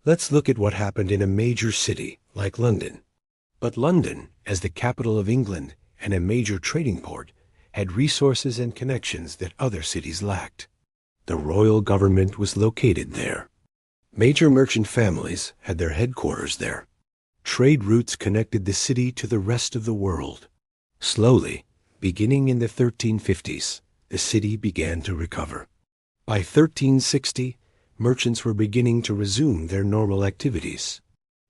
Let's look at what happened in a major city like London. But London, as the capital of England and a major trading port, had resources and connections that other cities lacked. The royal government was located there. Major merchant families had their headquarters there. Trade routes connected the city to the rest of the world. Slowly, beginning in the 1350s, the city began to recover. By 1360, merchants were beginning to resume their normal activities.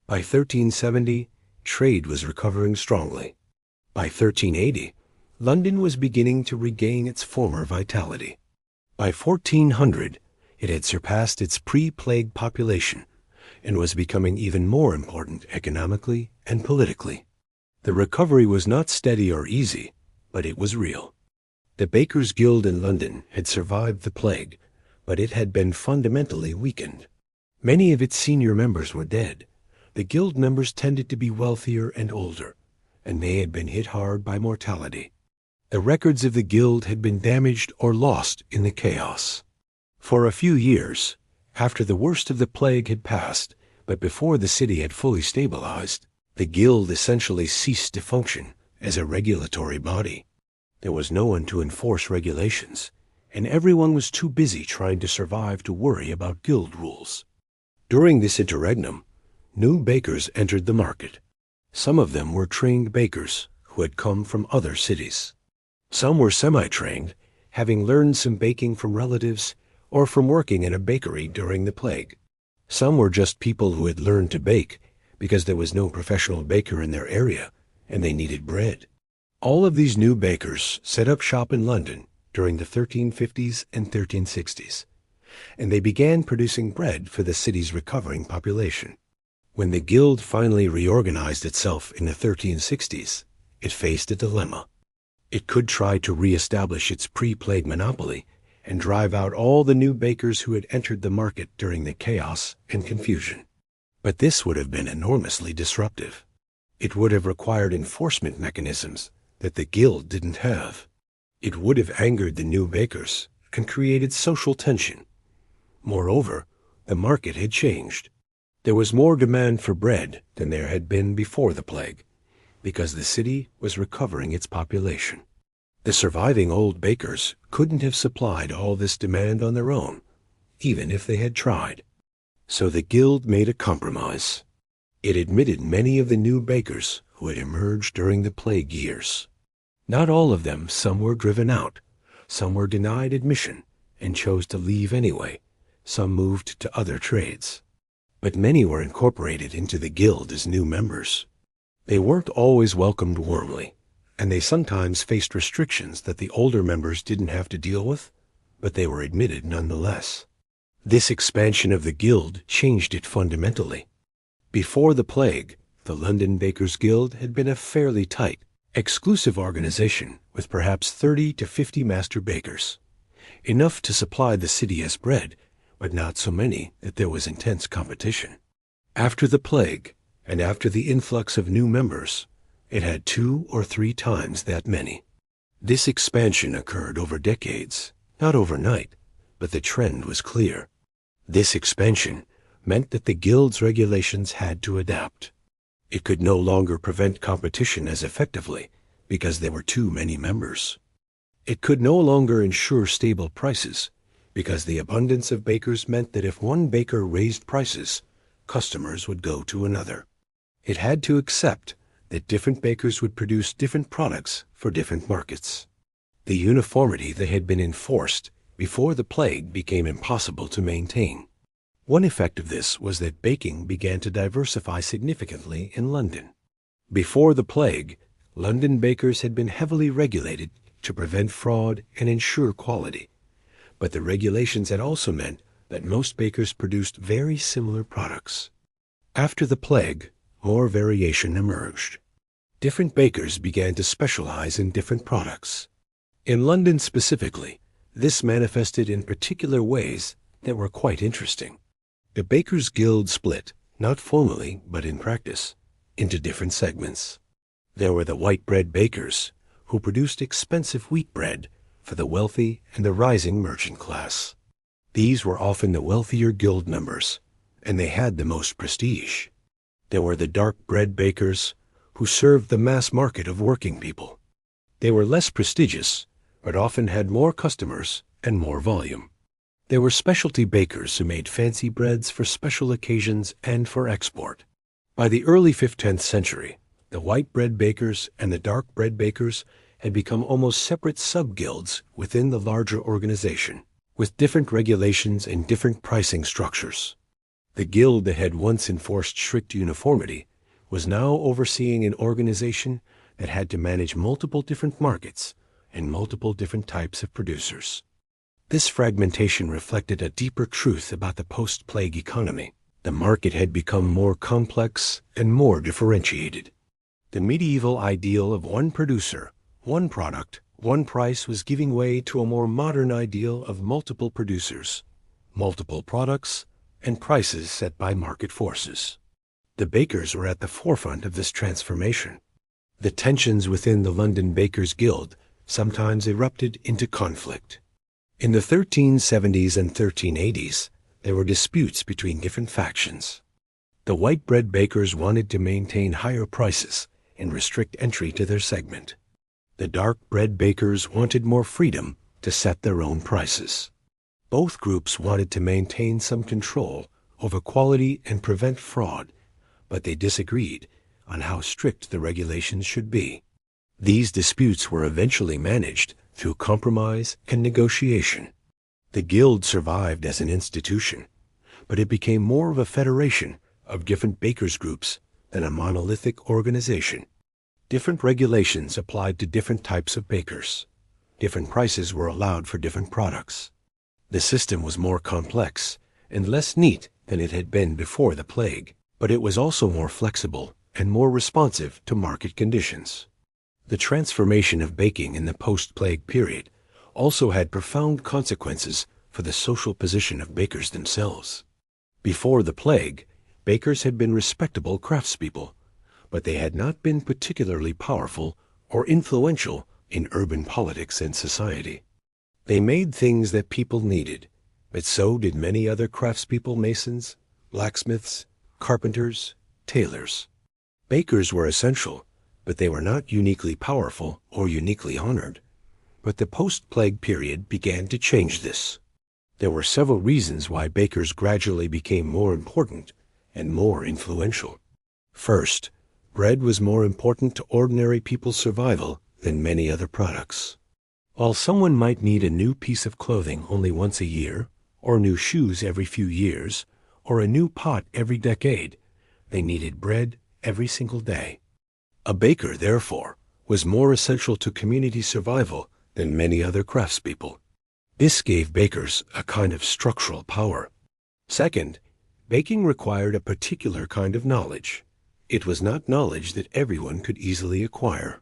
By 1370, trade was recovering strongly. By 1380, London was beginning to regain its former vitality. By 1400, it had surpassed its pre-plague population and was becoming even more important economically and politically. The recovery was not steady or easy, but it was real. The Bakers' Guild in London had survived the plague, but it had been fundamentally weakened. Many of its senior members were dead. The guild members tended to be wealthier and older, and they had been hit hard by mortality. The records of the guild had been damaged or lost in the chaos. For a few years, after the worst of the plague had passed, but before the city had fully stabilized, the guild essentially ceased to function as a regulatory body. There was no one to enforce regulations, and everyone was too busy trying to survive to worry about guild rules. During this interregnum, new bakers entered the market. Some of them were trained bakers who had come from other cities. Some were semi-trained, having learned some baking from relatives or from working in a bakery during the plague. Some were just people who had learned to bake because there was no professional baker in their area and they needed bread. All of these new bakers set up shop in London during the 1350s and 1360s, and they began producing bread for the city's recovering population. When the guild finally reorganized itself in the 1360s, it faced a dilemma. It could try to re-establish its pre-plague monopoly and drive out all the new bakers who had entered the market during the chaos and confusion. But this would have been enormously disruptive. It would have required enforcement mechanisms that the guild didn't have. It would have angered the new bakers and created social tension. Moreover, the market had changed. There was more demand for bread than there had been before the plague, because the city was recovering its population. The surviving old bakers couldn't have supplied all this demand on their own, even if they had tried. So the guild made a compromise. It admitted many of the new bakers who had emerged during the plague years. Not all of them. Some were driven out. Some were denied admission and chose to leave anyway. Some moved to other trades. But many were incorporated into the guild as new members. They weren't always welcomed warmly, and they sometimes faced restrictions that the older members didn't have to deal with, but they were admitted nonetheless. This expansion of the guild changed it fundamentally. Before the plague, the London Bakers' Guild had been a fairly tight, exclusive organization with perhaps 30 to 50 master bakers, enough to supply the city as bread, but not so many that there was intense competition. After the plague, and after the influx of new members, it had 2 or 3 times that many. This expansion occurred over decades, not overnight, but the trend was clear. This expansion meant that the guild's regulations had to adapt. It could no longer prevent competition as effectively because there were too many members. It could no longer ensure stable prices because the abundance of bakers meant that if one baker raised prices, customers would go to another. It had to accept that different bakers would produce different products for different markets. The uniformity that had been enforced before the plague became impossible to maintain. One effect of this was that baking began to diversify significantly in London. Before the plague, London bakers had been heavily regulated to prevent fraud and ensure quality. But the regulations had also meant that most bakers produced very similar products. After the plague, more variation emerged. Different bakers began to specialize in different products. In London specifically, this manifested in particular ways that were quite interesting. The Bakers' Guild split, not formally but in practice, into different segments. There were the white bread bakers, who produced expensive wheat bread for the wealthy and the rising merchant class. These were often the wealthier guild members, and they had the most prestige. There were the dark bread bakers, who served the mass market of working people. They were less prestigious, but often had more customers and more volume. There were specialty bakers who made fancy breads for special occasions and for export. By the early 15th century, the white bread bakers and the dark bread bakers had become almost separate sub-guilds within the larger organization, with different regulations and different pricing structures. The guild that had once enforced strict uniformity was now overseeing an organization that had to manage multiple different markets and multiple different types of producers. This fragmentation reflected a deeper truth about the post-plague economy. The market had become more complex and more differentiated. The medieval ideal of one producer, one product, one price was giving way to a more modern ideal of multiple producers, multiple products, and prices set by market forces. The bakers were at the forefront of this transformation. The tensions within the London Bakers' Guild sometimes erupted into conflict. In the 1370s and 1380s, there were disputes between different factions. The white bread bakers wanted to maintain higher prices and restrict entry to their segment. The dark bread bakers wanted more freedom to set their own prices. Both groups wanted to maintain some control over quality and prevent fraud, but they disagreed on how strict the regulations should be. These disputes were eventually managed through compromise and negotiation. The guild survived as an institution, but it became more of a federation of different bakers' groups than a monolithic organization. Different regulations applied to different types of bakers. Different prices were allowed for different products. The system was more complex and less neat than it had been before the plague, but it was also more flexible and more responsive to market conditions. The transformation of baking in the post-plague period also had profound consequences for the social position of bakers themselves. Before the plague, bakers had been respectable craftspeople, but they had not been particularly powerful or influential in urban politics and society. They made things that people needed, but so did many other craftspeople, masons, blacksmiths, carpenters, tailors. Bakers were essential, but they were not uniquely powerful or uniquely honored. But the post-plague period began to change this. There were several reasons why bakers gradually became more important and more influential. First, bread was more important to ordinary people's survival than many other products. While someone might need a new piece of clothing only once a year, or new shoes every few years, or a new pot every decade, they needed bread every single day. A baker, therefore, was more essential to community survival than many other craftspeople. This gave bakers a kind of structural power. Second, baking required a particular kind of knowledge. It was not knowledge that everyone could easily acquire.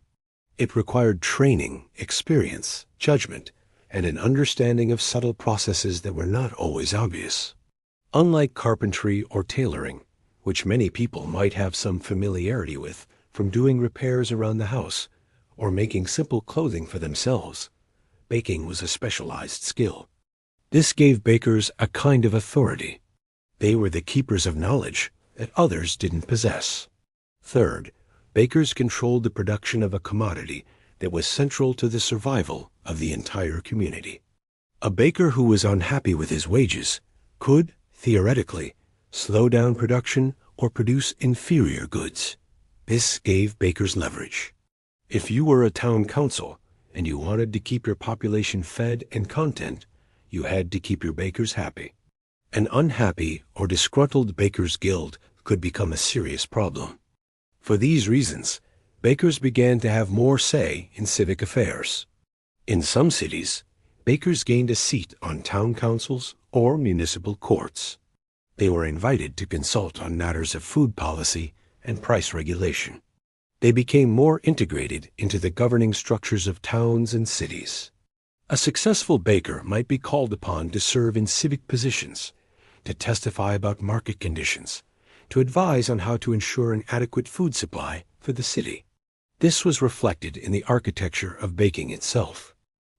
It required training, experience, judgment, and an understanding of subtle processes that were not always obvious. Unlike carpentry or tailoring, which many people might have some familiarity with from doing repairs around the house or making simple clothing for themselves, baking was a specialized skill. This gave bakers a kind of authority. They were the keepers of knowledge that others didn't possess. Third, bakers controlled the production of a commodity that was central to the survival of the entire community. A baker who was unhappy with his wages could, theoretically, slow down production or produce inferior goods. This gave bakers leverage. If you were a town council and you wanted to keep your population fed and content, you had to keep your bakers happy. An unhappy or disgruntled bakers' guild could become a serious problem. For these reasons, bakers began to have more say in civic affairs. In some cities, bakers gained a seat on town councils or municipal courts. They were invited to consult on matters of food policy and price regulation. They became more integrated into the governing structures of towns and cities. A successful baker might be called upon to serve in civic positions, to testify about market conditions, to advise on how to ensure an adequate food supply for the city. This was reflected in the architecture of baking itself.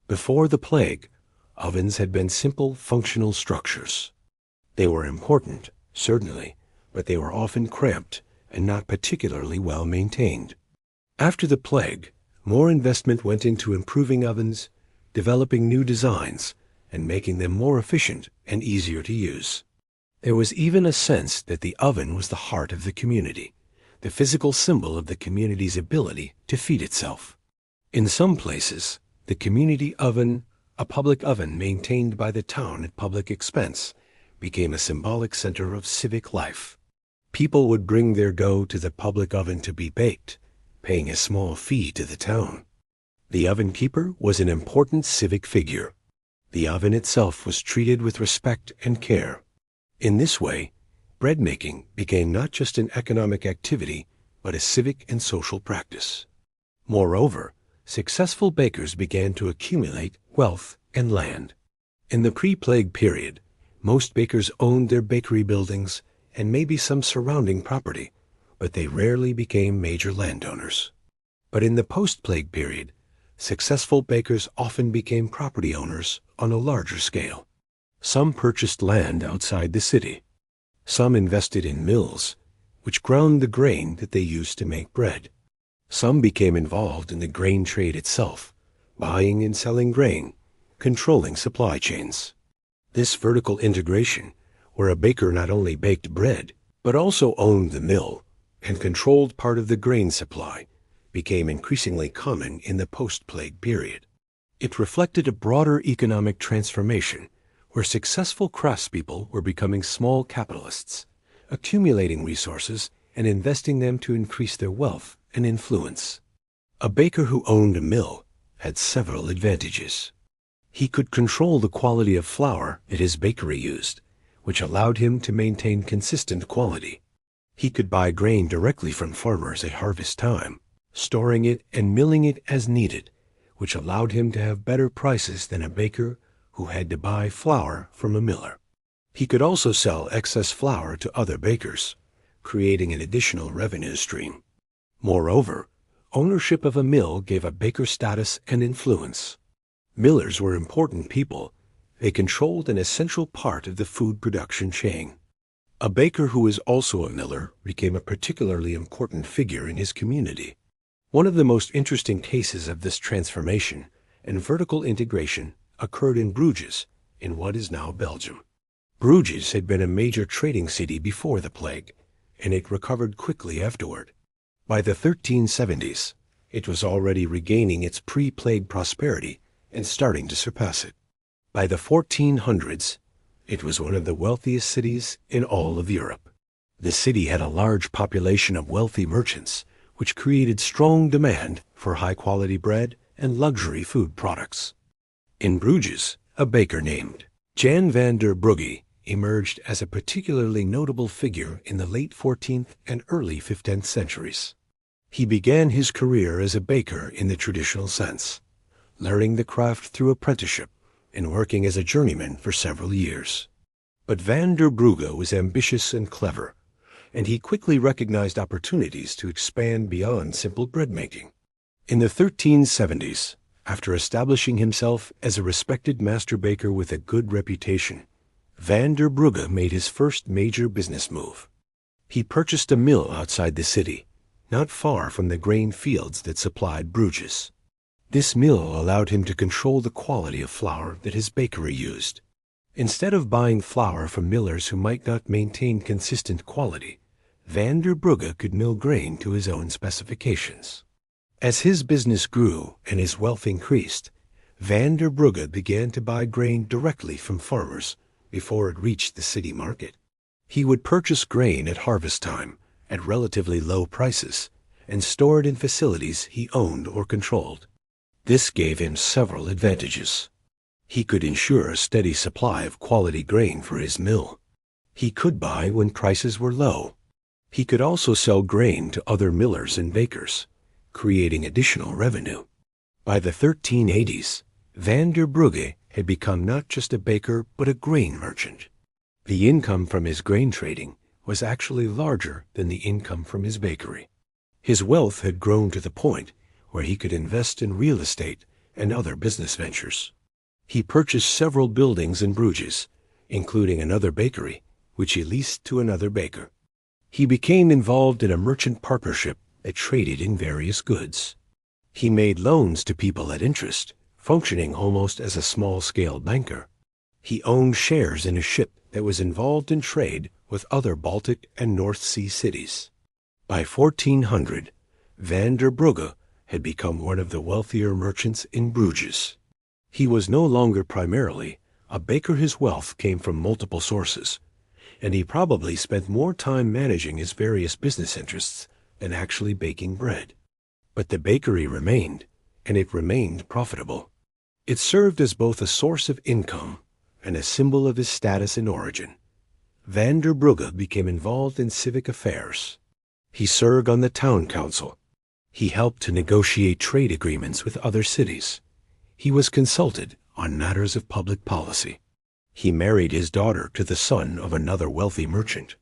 Before the plague, ovens had been simple, functional structures. They were important, certainly, but they were often cramped and not particularly well maintained. After the plague, more investment went into improving ovens, developing new designs, and making them more efficient and easier to use. There was even a sense that the oven was the heart of the community, the physical symbol of the community's ability to feed itself. In some places, the community oven, a public oven maintained by the town at public expense, became a symbolic center of civic life. People would bring their dough to the public oven to be baked, paying a small fee to the town. The oven keeper was an important civic figure. The oven itself was treated with respect and care. In this way, bread making became not just an economic activity, but a civic and social practice. Moreover, successful bakers began to accumulate wealth and land. In the pre-plague period, most bakers owned their bakery buildings and maybe some surrounding property, but they rarely became major landowners. But in the post-plague period, successful bakers often became property owners on a larger scale. Some purchased land outside the city. Some invested in mills, which ground the grain that they used to make bread. Some became involved in the grain trade itself, buying and selling grain, controlling supply chains. This vertical integration, where a baker not only baked bread, but also owned the mill and controlled part of the grain supply, became increasingly common in the post-plague period. It reflected a broader economic transformation where successful craftspeople were becoming small capitalists, accumulating resources and investing them to increase their wealth and influence. A baker who owned a mill had several advantages. He could control the quality of flour that his bakery used, which allowed him to maintain consistent quality. He could buy grain directly from farmers at harvest time, storing it and milling it as needed, which allowed him to have better prices than a baker who had to buy flour from a miller. He could also sell excess flour to other bakers, creating an additional revenue stream. Moreover, ownership of a mill gave a baker status and influence. Millers were important people. They controlled an essential part of the food production chain. A baker who was also a miller became a particularly important figure in his community. One of the most interesting cases of this transformation and vertical integration occurred in Bruges, in what is now Belgium. Bruges had been a major trading city before the plague, and it recovered quickly afterward. By the 1370s, it was already regaining its pre-plague prosperity and starting to surpass it. By the 1400s, it was one of the wealthiest cities in all of Europe. The city had a large population of wealthy merchants, which created strong demand for high-quality bread and luxury food products. In Bruges, a baker named Jan van der Brugge emerged as a particularly notable figure in the late 14th and early 15th centuries. He began his career as a baker in the traditional sense, learning the craft through apprenticeship and working as a journeyman for several years. But van der Brugge was ambitious and clever, and he quickly recognized opportunities to expand beyond simple bread making. In the 1370s, after establishing himself as a respected master baker with a good reputation, van der Brugge made his first major business move. He purchased a mill outside the city, not far from the grain fields that supplied Bruges. This mill allowed him to control the quality of flour that his bakery used. Instead of buying flour from millers who might not maintain consistent quality, van der Brugge could mill grain to his own specifications. As his business grew and his wealth increased, van der Brugge began to buy grain directly from farmers before it reached the city market. He would purchase grain at harvest time at relatively low prices and store it in facilities he owned or controlled. This gave him several advantages. He could ensure a steady supply of quality grain for his mill. He could buy when prices were low. He could also sell grain to other millers and bakers, creating additional revenue. By the 1380s, van der Brugge had become not just a baker but a grain merchant. The income from his grain trading was actually larger than the income from his bakery. His wealth had grown to the point where he could invest in real estate and other business ventures. He purchased several buildings in Bruges, including another bakery, which he leased to another baker. He became involved in a merchant partnership that traded in various goods. He made loans to people at interest, functioning almost as a small-scale banker. He owned shares in a ship that was involved in trade with other Baltic and North Sea cities. By 1400, Van der Brugge had become one of the wealthier merchants in Bruges. He was no longer primarily a baker. His wealth came from multiple sources, and he probably spent more time managing his various business interests than actually baking bread. But the bakery remained, and it remained profitable. It served as both a source of income and a symbol of his status and origin. Van der Brugge became involved in civic affairs. He served on the town council. He helped to negotiate trade agreements with other cities. He was consulted on matters of public policy. He married his daughter to the son of another wealthy merchant.